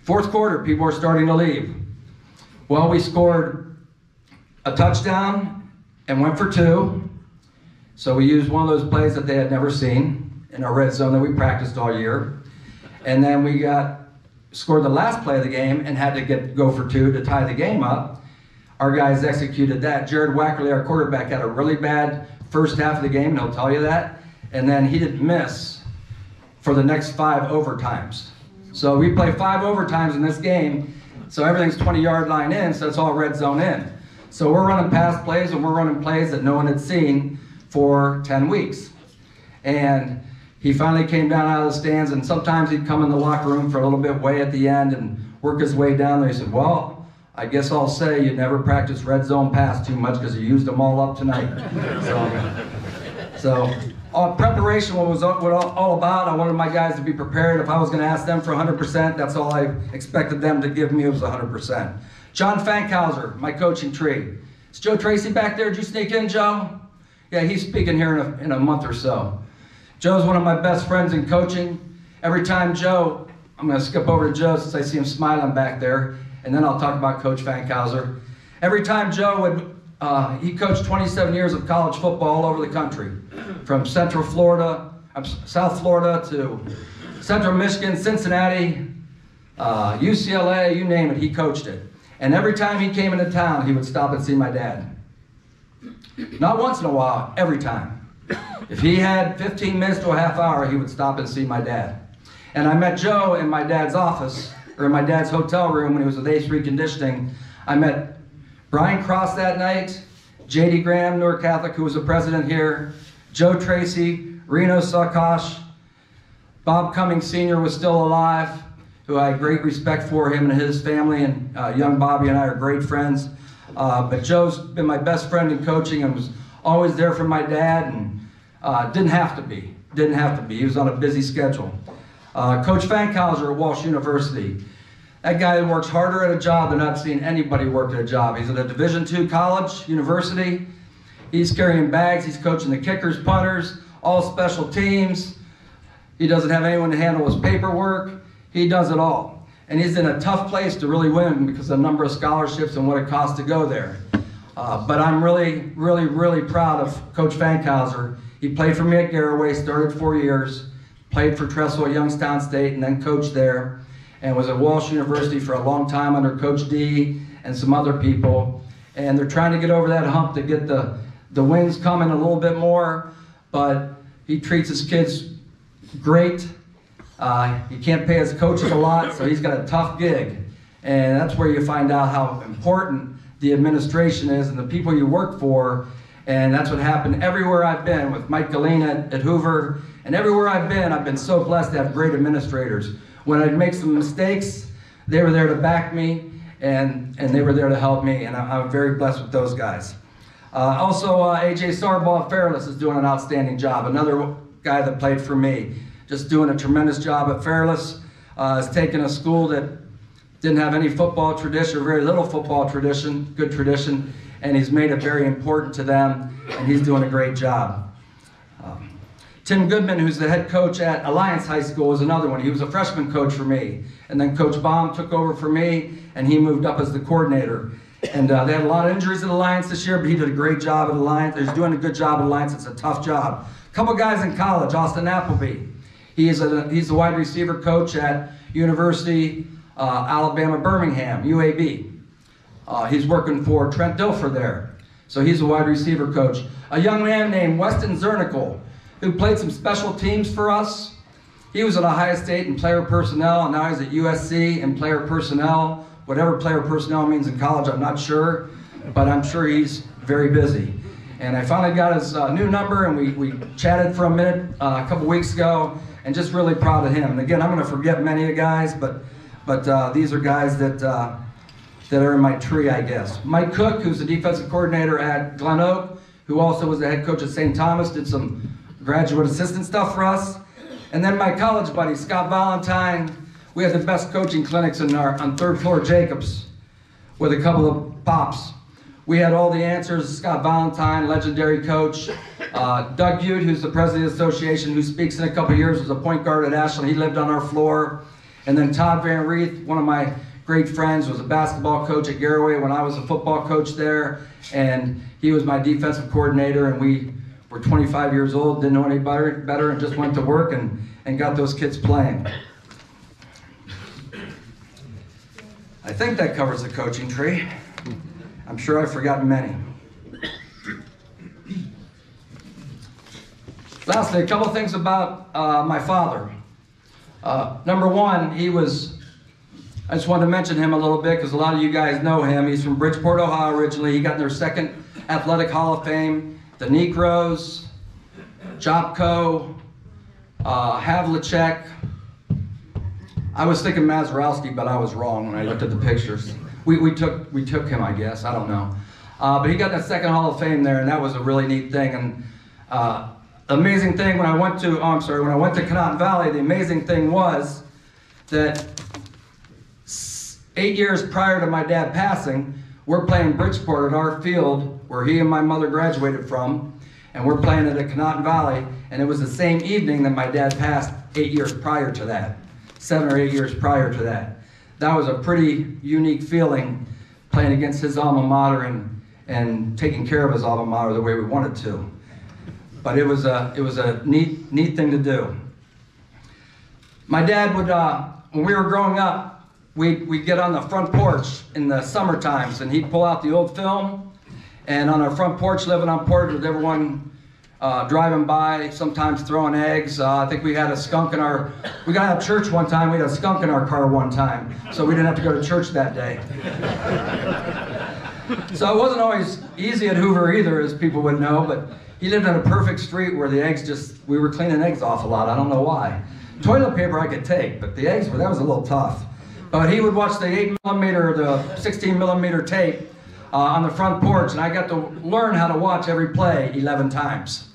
4th quarter, people were starting to leave. Well, we scored a touchdown and went for 2. So we used one of those plays that they had never seen in our red zone that we practiced all year. And then we scored the last play of the game and had to go for 2 to tie the game up. Our guys executed that. Jared Wackerly, our quarterback, had a really bad first half of the game, and he'll tell you that. And then he didn't miss for the next 5 overtimes. So we play 5 overtimes in this game, so everything's 20-yard line in, so it's all red zone in. So we're running pass plays, and we're running plays that no one had seen for 10 weeks. And he finally came down out of the stands, and sometimes he'd come in the locker room for a little bit way at the end and work his way down there. He said, well, I guess I'll say you never practiced red zone pass too much because you used them all up tonight. So preparation was all about. I wanted my guys to be prepared. If I was going to ask them for 100%, that's all I expected them to give me, was 100%. John Fankhauser, my coaching tree. Is Joe Tracy back there? Did you sneak in, Joe? Yeah, he's speaking here in a month or so. Joe's one of my best friends in coaching. Every time Joe, I'm going to skip over to Joe since I see him smiling back there, and then I'll talk about Coach Fankhauser. Every time Joe would, he coached 27 years of college football all over the country, from South Florida to Central Michigan, Cincinnati, UCLA, you name it, he coached it. And every time he came into town, he would stop and see my dad. Not once in a while, every time. If he had 15 minutes to a half hour, he would stop and see my dad. And I met Joe in my dad's office, or in my dad's hotel room when he was with Ace Reconditioning. I met Brian Cross that night, J.D. Graham, North Catholic, who was the president here, Joe Tracy, Reno Sakash, Bob Cummings Sr. was still alive, who I had great respect for, him and his family, and young Bobby and I are great friends. But Joe's been my best friend in coaching and was always there for my dad, and didn't have to be. He was on a busy schedule. Coach Fankhauser at Walsh University. That guy works harder at a job than I've seen anybody work at a job. He's at a Division II college, university. He's carrying bags, he's coaching the kickers, punters, all special teams. He doesn't have anyone to handle his paperwork. He does it all. And he's in a tough place to really win because of the number of scholarships and what it costs to go there. But I'm really, really, really proud of Coach Fankhauser. He played for me at Garraway, started 4 years, played for Trestle at Youngstown State, and then coached there, and was at Walsh University for a long time under Coach D and some other people. And they're trying to get over that hump to get the wins coming a little bit more, but he treats his kids great. He can't pay his coaches a lot, so he's got a tough gig. And that's where you find out how important the administration is and the people you work for. And that's what happened everywhere I've been with Mike Galena at Hoover. And everywhere I've been so blessed to have great administrators. When I'd make some mistakes, they were there to back me, and they were there to help me. And I'm very blessed with those guys. Also, AJ Sarbaugh at Fairless is doing an outstanding job. Another guy that played for me. Just doing a tremendous job at Fairless. Has taken a school that didn't have any football tradition, or very little football tradition, good tradition, and he's made it very important to them, and he's doing a great job. Tim Goodman, who's the head coach at Alliance High School, is another one. He was a freshman coach for me, and then Coach Baum took over for me, and he moved up as the coordinator. And they had a lot of injuries at Alliance this year, but he did a great job at Alliance. He's doing a good job at Alliance. It's a tough job. A couple guys in college, Austin Appleby. He's the wide receiver coach at University Alabama Birmingham, UAB. He's working for Trent Dilfer there. So he's a wide receiver coach. A young man named Weston Zernicle, who played some special teams for us. He was at Ohio State in player personnel, and now he's at USC in player personnel. Whatever player personnel means in college, I'm not sure, but I'm sure he's very busy. And I finally got his new number, and we chatted for a minute a couple weeks ago, and just really proud of him. And again, I'm going to forget many of the guys, but these are guys that are in my tree, I guess. Mike Cook, who's the defensive coordinator at Glen Oak, who also was the head coach at St. Thomas, did some graduate assistant stuff for us. And then my college buddy, Scott Valentine. We had the best coaching clinics on 3rd floor Jacobs with a couple of pops. We had all the answers. Scott Valentine, legendary coach. Doug Butte, who's the president of the association, who speaks in a couple of years, was a point guard at Ashland. He lived on our floor. And then Todd Van Reeth, one of my great friends, was a basketball coach at Garraway when I was a football coach there. And he was my defensive coordinator, and we were 25 years old, didn't know any better, and just went to work and got those kids playing. I think that covers the coaching tree. I'm sure I've forgotten many. Lastly, a couple things about my father. Number one, I just wanted to mention him a little bit because a lot of you guys know him. He's from Bridgeport, Ohio originally. He got in their 2nd Athletic Hall of Fame. The Necros, Jopko, Havlicek. I was thinking Mazurowski, but I was wrong when I looked at the pictures. We took him, I guess. I don't know. But he got that 2nd Hall of Fame there, and that was a really neat thing. And amazing thing when I went to Canotton Valley, the amazing thing was that 8 years prior to my dad passing, we're playing Bridgeport at our field where he and my mother graduated from, and we're playing it at Canotton Valley, and it was the same evening that my dad passed 8 years prior to that, 7 or 8 years prior to that. That was a pretty unique feeling, playing against his alma mater and taking care of his alma mater the way we wanted to. But it was a neat thing to do. My dad would, when we were growing up, we'd get on the front porch in the summer times, and he'd pull out the old film, and on our front porch, living on porch with everyone driving by, sometimes throwing eggs. I think we had a skunk in we got out of church one time, we had a skunk in our car one time, so we didn't have to go to church that day. So it wasn't always easy at Hoover either, as people would know, but he lived on a perfect street where the eggs we were cleaning eggs off a lot, I don't know why. Toilet paper I could take, but the eggs, that was a little tough. But he would watch the 8mm, the 16mm tape on the front porch, and I got to learn how to watch every play 11 times.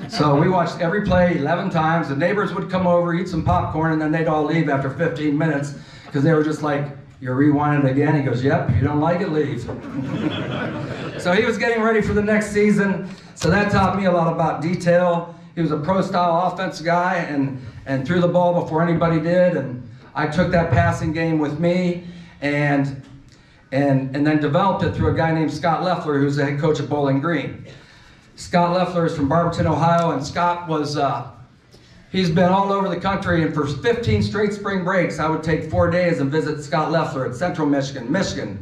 So we watched every play 11 times. The neighbors would come over, eat some popcorn, and then they'd all leave after 15 minutes because they were just like, "You're rewinding again?" He goes, "Yep, you don't like it, leave." So he was getting ready for the next season, so that taught me a lot about detail. He was a pro-style offense guy and threw the ball before anybody did, and I took that passing game with me and then developed it through a guy named Scott Leffler, who's the head coach at Bowling Green. Scott Leffler is from Barberton, Ohio, and Scott was, he's been all over the country, and for 15 straight spring breaks, I would take 4 days and visit Scott Leffler at Central Michigan,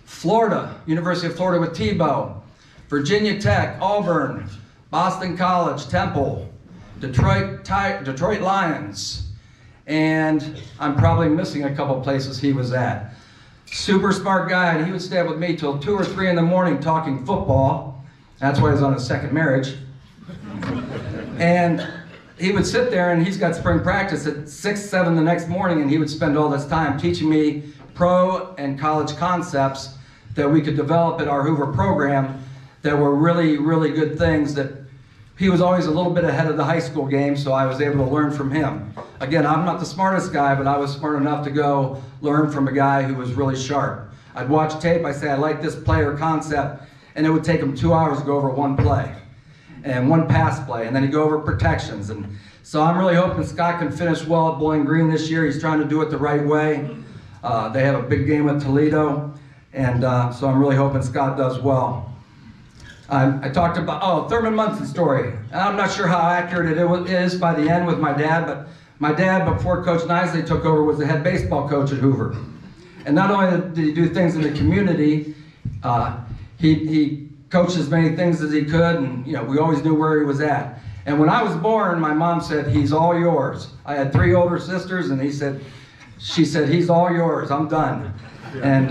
Florida, University of Florida with Tebow, Virginia Tech, Auburn, Boston College, Temple, Detroit Lions, and I'm probably missing a couple places he was at. Super smart guy, and he would stay up with me till 2 or 3 in the morning talking football. That's why he's on his second marriage. And he would sit there, and he's got spring practice at 6, 7 the next morning, and he would spend all this time teaching me pro and college concepts that we could develop at our Hoover program that were really, really good things that he was always a little bit ahead of the high school game, so I was able to learn from him. Again, I'm not the smartest guy, but I was smart enough to go learn from a guy who was really sharp. I'd watch tape, I'd say, "I like this play or concept," and it would take him 2 hours to go over one play and one pass play, and then he'd go over protections. And so I'm really hoping Scott can finish well at Bowling Green this year. He's trying to do it the right way. They have a big game with Toledo, and so I'm really hoping Scott does well. I talked about, Thurman Munson's story. I'm not sure how accurate it is by the end with my dad, but my dad, before Coach Nisley took over, was the head baseball coach at Hoover. And not only did he do things in the community, he coached as many things as he could, and we always knew where he was at. And when I was born, my mom said, "He's all yours." I had 3 older sisters, and she said, "He's all yours, I'm done." And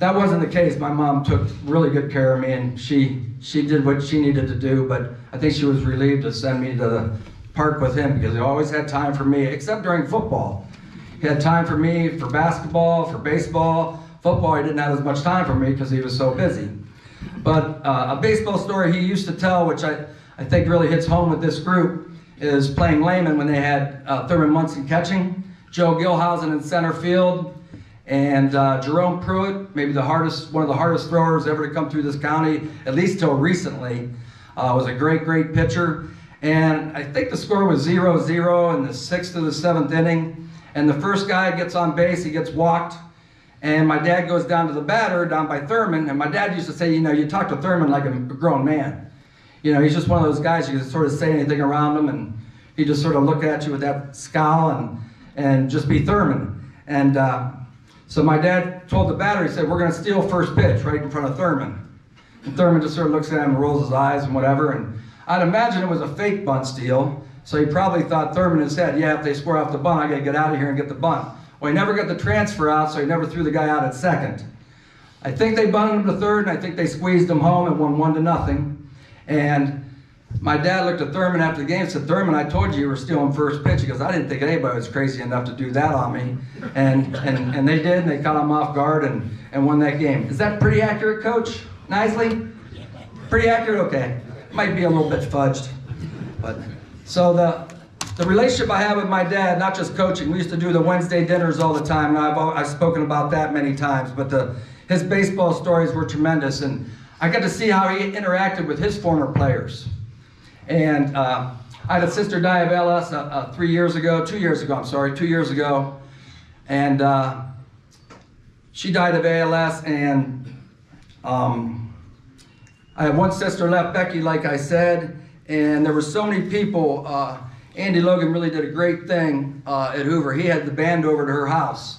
that wasn't the case. My mom took really good care of me, and she did what she needed to do, but I think she was relieved to send me to the park with him because he always had time for me, except during football. He had time for me for basketball, for baseball. Football, he didn't have as much time for me because he was so busy. But a baseball story he used to tell, which I think really hits home with this group, is playing layman when they had Thurman Munson catching, Joe Gilhausen in center field, and Jerome Pruitt, maybe one of the hardest throwers ever to come through this county, at least till recently, was a great, great pitcher. And I think the score was 0-0 in the 6th or the 7th inning. And the first guy gets on base, he gets walked. And my dad goes down to the batter, down by Thurman. And my dad used to say, you talk to Thurman like a grown man. He's just one of those guys, you can sort of say anything around him, and he just sort of look at you with that scowl and just be Thurman. And so my dad told the batter, he said, "We're going to steal first pitch right in front of Thurman." And Thurman just sort of looks at him and rolls his eyes and whatever. And I'd imagine it was a fake bunt steal. So he probably thought Thurman in his head, "Yeah, if they score off the bunt, I got to get out of here and get the bunt." Well, he never got the transfer out, so he never threw the guy out at second. I think they bunted him to third, and I think they squeezed him home and won 1-0. And my dad looked at Thurman after the game and said, "Thurman, I told you were stealing first pitch." He goes, "I didn't think anybody was crazy enough to do that on me." And they did, and they caught him off guard and won that game. Is that pretty accurate, Coach Nisley? Pretty accurate? Okay. Might be a little bit fudged. But so the relationship I have with my dad, not just coaching, we used to do the Wednesday dinners all the time, and I've spoken about that many times, but his baseball stories were tremendous, and I got to see how he interacted with his former players. And I had a sister die of ALS 2 years ago, and she died of ALS, and I have one sister left, Becky, like I said, and there were so many people. Andy Logan really did a great thing at Hoover. He had the band over to her house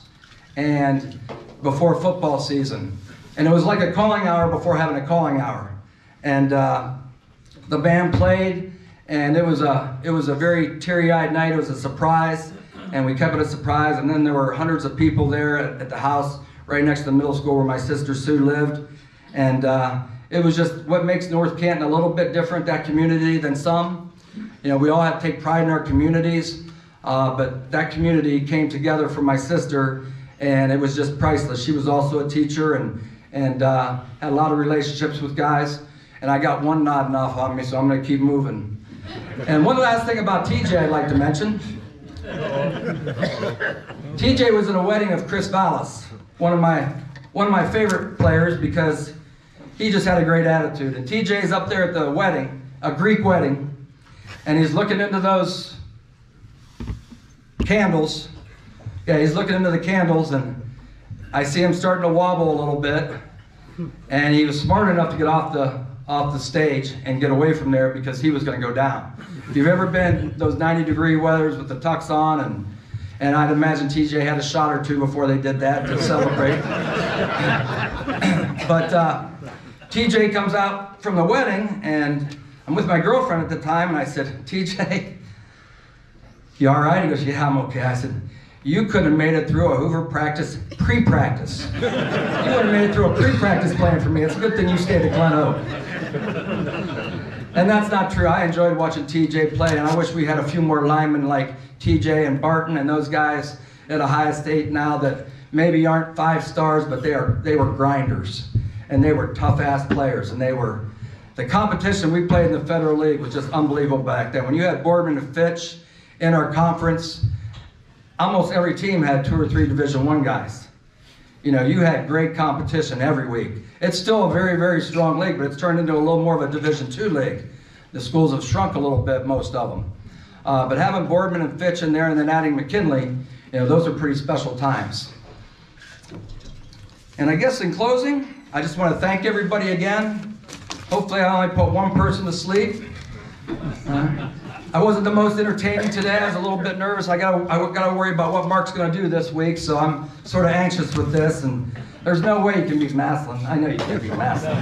and before football season. And it was like a calling hour before having a calling hour. And the band played, and it was a very teary-eyed night. It was a surprise, and we kept it a surprise. And then there were hundreds of people there at the house right next to the middle school where my sister Sue lived, and it was just what makes North Canton a little bit different, that community, than some. You know, we all have to take pride in our communities, but that community came together for my sister, and it was just priceless. She was also a teacher and had a lot of relationships with guys, and I got one nodding off on me, so I'm going to keep moving. And one last thing about TJ I'd like to mention. TJ was in a wedding of Chris Vallis, one of my favorite players, because he just had a great attitude. And TJ's up there at the wedding, a Greek wedding, and he's looking into those candles. Yeah, he's looking into the candles, and I see him starting to wobble a little bit. And he was smart enough to get off the stage and get away from there because he was going to go down. If you've ever been those 90-degree weathers with the tux on, and I'd imagine TJ had a shot or two before they did that to celebrate. But TJ comes out from the wedding, and I'm with my girlfriend at the time, and I said, TJ, you all right? He goes, yeah, I'm okay. I said, you couldn't have made it through a Hoover practice pre-practice. You would have made it through a pre-practice plan for me. It's a good thing you stayed at Glen Oak. And that's not true. I enjoyed watching TJ play, and I wish we had a few more linemen like TJ and Barton and those guys at Ohio State now that maybe aren't 5 stars, but they were grinders, and they were tough-ass players, and the competition we played in the Federal League was just unbelievable back then. When you had Boardman and Fitch in our conference, almost every team had 2 or 3 Division I guys. You know, you had great competition every week. It's still a very, very strong league, but it's turned into a little more of a Division II league. The schools have shrunk a little bit, most of them. But having Boardman and Fitch in there and then adding McKinley, you know, those are pretty special times. And I guess in closing, I just want to thank everybody again. Hopefully I only put one person to sleep. I wasn't the most entertaining today. I was a little bit nervous. I gotta worry about what Mark's gonna do this week, so I'm sort of anxious with this. And there's no way you can beat Maslin. I know you can't beat Maslin.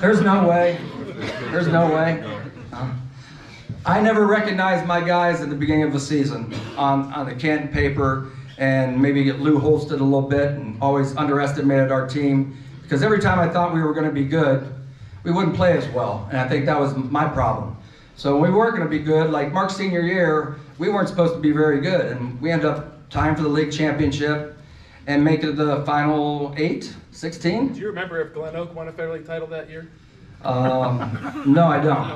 There's no way. There's no way. I never recognized my guys at the beginning of the season on the Canton paper, and maybe get Lou Holsted a little bit, and always underestimated our team, because every time I thought we were going to be good, we wouldn't play as well, and I think that was my problem. So when we weren't going to be good, like Mark's senior year, we weren't supposed to be very good, and we ended up tying for the league championship and making it to the final 8, 16. Do you remember if Glen Oak won a Federal League title that year? No, I don't.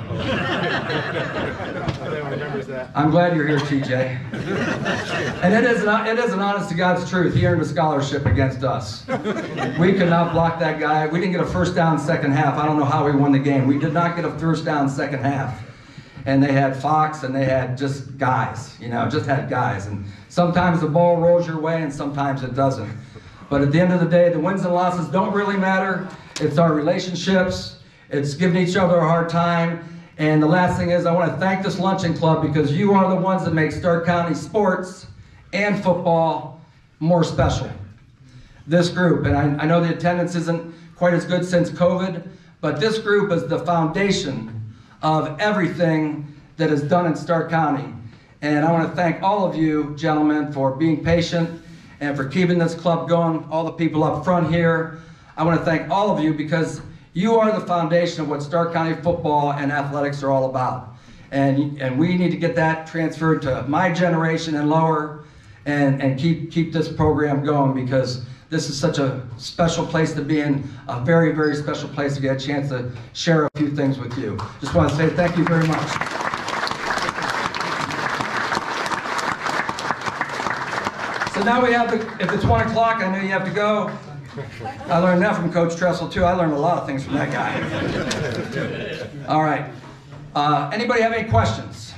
Everyone remembers that. I'm glad you're here, TJ. And it is an honest to God's truth. He earned a scholarship against us. We could not block that guy. We didn't get a first down second half. I don't know how we won the game. We did not get a first down second half. And they had Fox, and they had just guys, you know, just had guys. And sometimes the ball rolls your way, and sometimes it doesn't. But at the end of the day, the wins and losses don't really matter. It's our relationships. It's giving each other a hard time. And the last thing is, I want to thank this Luncheon Club, because you are the ones that make Stark County sports and football more special. This group, and I know the attendance isn't quite as good since COVID, but this group is the foundation of everything that is done in Stark County. And I want to thank all of you, gentlemen, for being patient and for keeping this club going, all the people up front here. I want to thank all of you, because you are the foundation of what Stark County football and athletics are all about. And we need to get that transferred to my generation and lower, and keep this program going, because this is such a special place to be in, a very, very special place to get a chance to share a few things with you. Just want to say thank you very much. So now we have if it's 1 o'clock, I know you have to go. I learned that from Coach Tressel too. I learned a lot of things from that guy. All right. Anybody have any questions?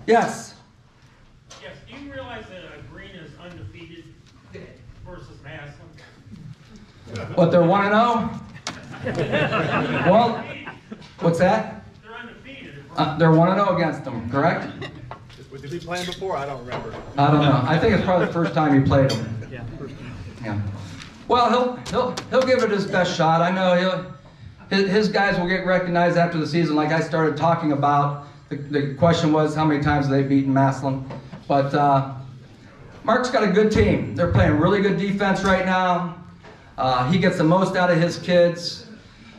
Yes. Yes. Do you realize that Green is undefeated versus Maslin? What, they're 1-0? Well, what's that? They're undefeated. They're 1-0 against them, correct? Did we play him before? I don't remember. I don't know. I think it's probably the first time you played them. Yeah. Yeah. Well, he'll give it his best shot. I know his guys will get recognized after the season, like I started talking about. The question was, how many times have they beaten Massillon? But Mark's got a good team. They're playing really good defense right now. He gets the most out of his kids.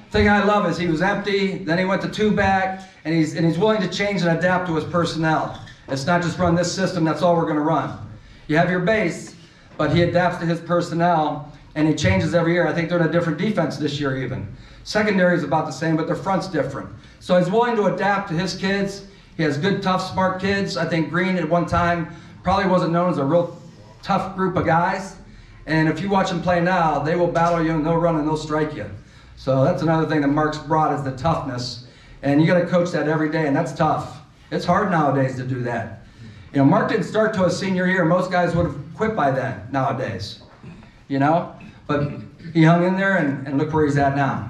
The thing I love is he was empty, then he went to 2-back, and he's willing to change and adapt to his personnel. It's not just run this system, that's all we're going to run. You have your base, but he adapts to his personnel, and he changes every year. I think they're in a different defense this year even. Secondary is about the same, but their front's different. So he's willing to adapt to his kids. He has good, tough, smart kids. I think Green at one time probably wasn't known as a real tough group of guys. And if you watch them play now, they will battle you and they'll run and they'll strike you. So that's another thing that Mark's brought is the toughness. And you got to coach that every day, and that's tough. It's hard nowadays to do that. You know, Mark didn't start till his senior year. Most guys would have quit by then nowadays. You know? But he hung in there, and look where he's at now.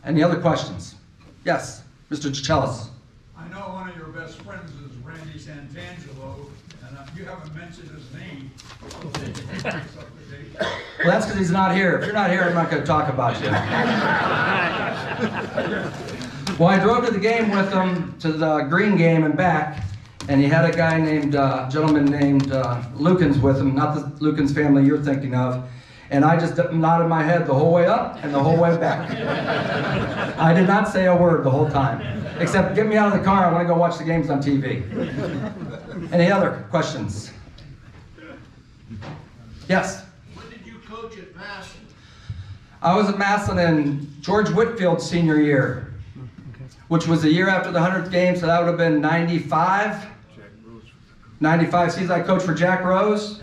Any other questions? Yes, Mr. Chichellis. I know one of your best friends is Randy Santangelo, and you haven't mentioned his name. Well, that's because he's not here. If you're not here, I'm not going to talk about you. Well, I drove to the game with him, to the Green game and back, and he had a guy named, gentleman named Lukens with him, not the Lukens family you're thinking of. And I just nodded my head the whole way up and the whole way back. I did not say a word the whole time, except get me out of the car, I want to go watch the games on TV. Any other questions? Yes? When did you coach at Massillon? I was at Massillon in George Whitfield's senior year, which was the year after the 100th game, so that would have been 95. 95 seasons. I coached for Jack Rose.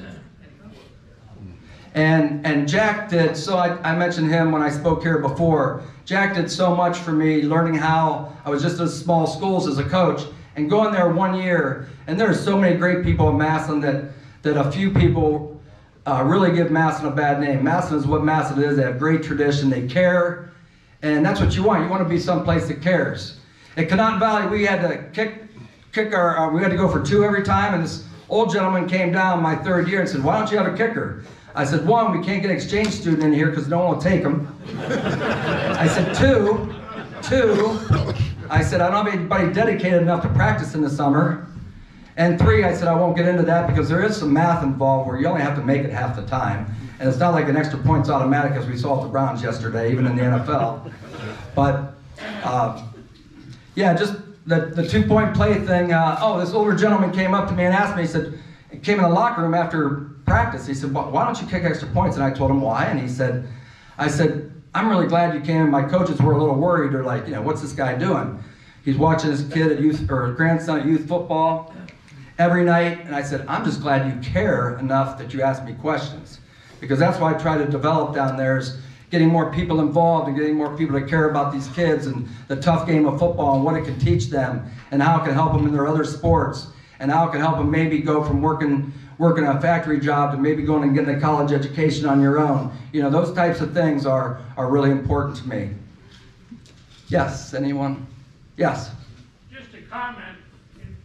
And Jack did, so I mentioned him when I spoke here before. Jack did so much for me, learning how I was just at small schools as a coach, and going there 1 year. And there are so many great people in Massillon that a few people really give Massillon a bad name. Massillon is what Massillon is. They have great tradition. They care, and that's what you want. You want to be someplace that cares. At Canaan Valley, we had to we had to go for 2 every time, and this old gentleman came down my 3rd year and said, "Why don't you have a kicker?" I said, 1, we can't get an exchange student in here because no one will take them. I said, 2, I said, I don't have anybody dedicated enough to practice in the summer. And 3, I said, I won't get into that because there is some math involved where you only have to make it half the time. And it's not like an extra point's automatic as we saw at the Browns yesterday, even in the NFL. But, yeah, just the 2-point play thing. This older gentleman came up to me and asked me, he said, he came in the locker room after practice. He said, why don't you kick extra points? And I told him why. And he said, I said, I'm really glad you came. My coaches were a little worried. They're like, what's this guy doing? He's watching his kid at youth, or grandson at youth football every night. And I said, I'm just glad you care enough that you ask me questions. Because that's what I try to develop down there is getting more people involved and getting more people to care about these kids and the tough game of football and what it can teach them and how it can help them in their other sports and how it can help them maybe go from working a factory job to maybe going and getting a college education on your own. Those types of things are really important to me. Yes, anyone? Yes? Just a comment.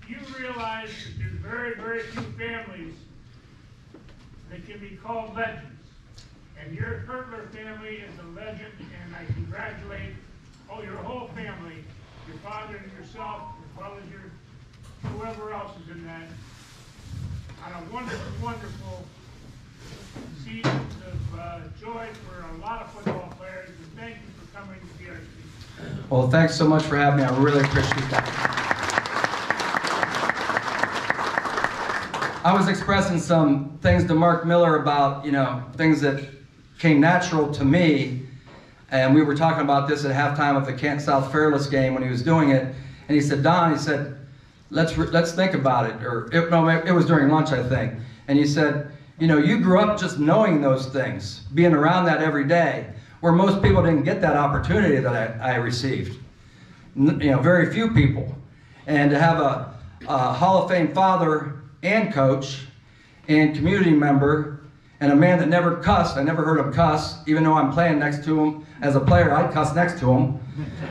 If you realize that there's very, very few families that can be called legends. And your Hertler family is a legend, and I congratulate your whole family, your father and yourself, as well as your whoever else is in that, on a wonderful, wonderful season of joy for a lot of football players, and thank you for coming to the RC. Well, thanks so much for having me. I really appreciate that. I was expressing some things to Mark Miller about, things that came natural to me, and we were talking about this at halftime of the Canton South Fairless game when he was doing it, and he said, Don, he said, let's think about it, it was during lunch, I think, and he said, you grew up just knowing those things, being around that every day, where most people didn't get that opportunity that I received. Very few people. And to have a Hall of Fame father and coach and community member and a man that never cussed. I never heard him cuss, even though I'm playing next to him. As a player, I'd cuss next to him.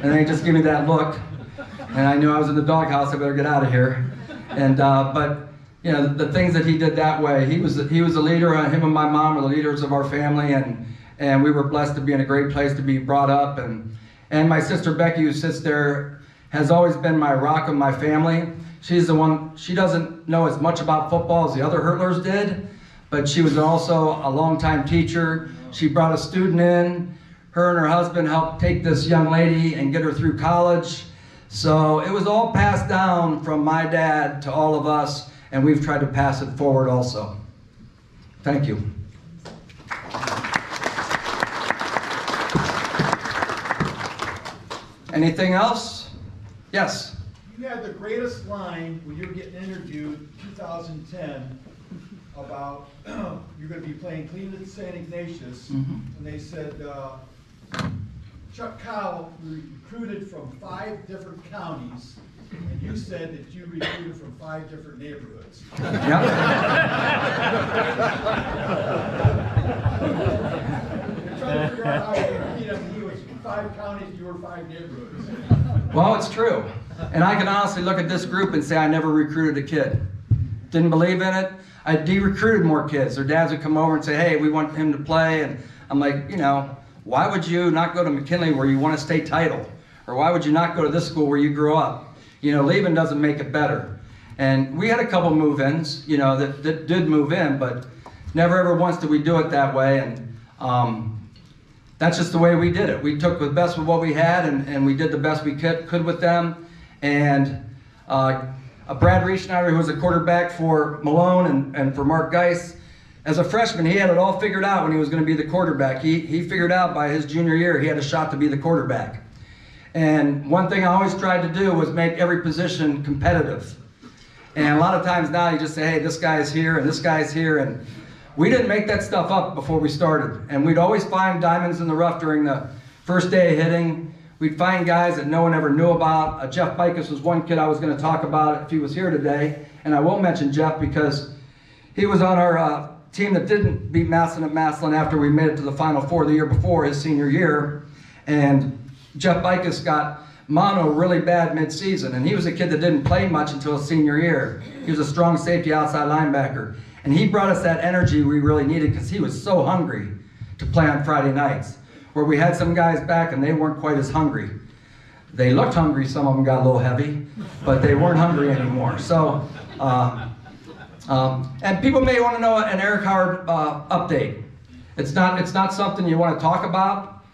And then he'd just give me that look. And I knew I was in the doghouse, I better get out of here. And, but, the things that he did that way, he was a leader, him and my mom were the leaders of our family, and and we were blessed to be in a great place to be brought up. And my sister Becky, who sits there, has always been my rock of my family. She's the one, she doesn't know as much about football as the other Hertlers did, but she was also a longtime teacher. She brought a student in. Her and her husband helped take this young lady and get her through college. So it was all passed down from my dad to all of us, and we've tried to pass it forward also. Thank you. Anything else? Yes? You had the greatest line when you were getting interviewed in 2010 about you're going to be playing Cleveland St. Ignatius, and they said Chuck Cowell recruited from 5 different counties, and you said that you recruited from 5 different neighborhoods. Yep. You're trying to figure out how you beat him. He was 5 counties, you were 5 neighborhoods. Well, it's true. And I can honestly look at this group and say I never recruited a kid. Didn't believe in it. I de-recruited more kids. Their dads would come over and say, hey, we want him to play. And I'm like, you know, why would you not go to McKinley where you won a state title? Or why would you not go to this school where you grew up? You know, leaving doesn't make it better. And we had a couple move-ins, you know, that did move in, but never ever once did we do it that way. And that's just the way we did it. We took the best of what we had, and we did the best we could with them. And Brad Rieschneider, who was a quarterback for Malone and for Mark Geis, as a freshman, he had it all figured out when he was going to be the quarterback. He figured out by his junior year he had a shot to be the quarterback. And one thing I always tried to do was make every position competitive. And a lot of times now you just say, hey, this guy's here and this guy's here. And we didn't make that stuff up before we started. And we'd always find diamonds in the rough during the first day of hitting. We'd find guys that no one ever knew about. Jeff Bickus was one kid I was going to talk about if he was here today. And I will mention Jeff because he was on our team that didn't beat Massillon at Massillon after we made it to the Final Four the year before, his senior year. And Jeff Bickus got mono really bad mid-season. And he was a kid that didn't play much until his senior year. He was a strong safety outside linebacker. And he brought us that energy we really needed because he was so hungry to play on Friday nights. Where we had some guys back and they weren't quite as hungry. They looked hungry, some of them got a little heavy, but they weren't hungry anymore. So, and people may want to know an Eric Howard update. It's not something you want to talk about.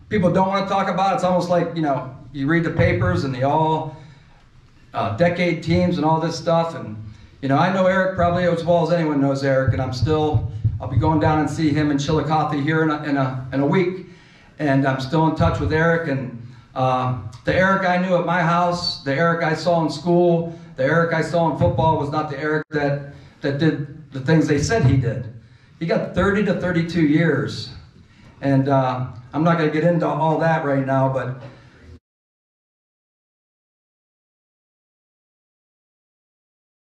People don't want to talk about it. It's almost like, you know, you read the papers and the all decade teams and all this stuff. And, you know, I know Eric probably as well as anyone knows Eric, and I'll be going down and see him in Chillicothe here in a week, and I'm still in touch with Eric. And the Eric I knew at my house, the Eric I saw in school, the Eric I saw in football was not the Eric that did the things they said he did. He got 30 to 32 years, and I'm not going to get into all that right now, but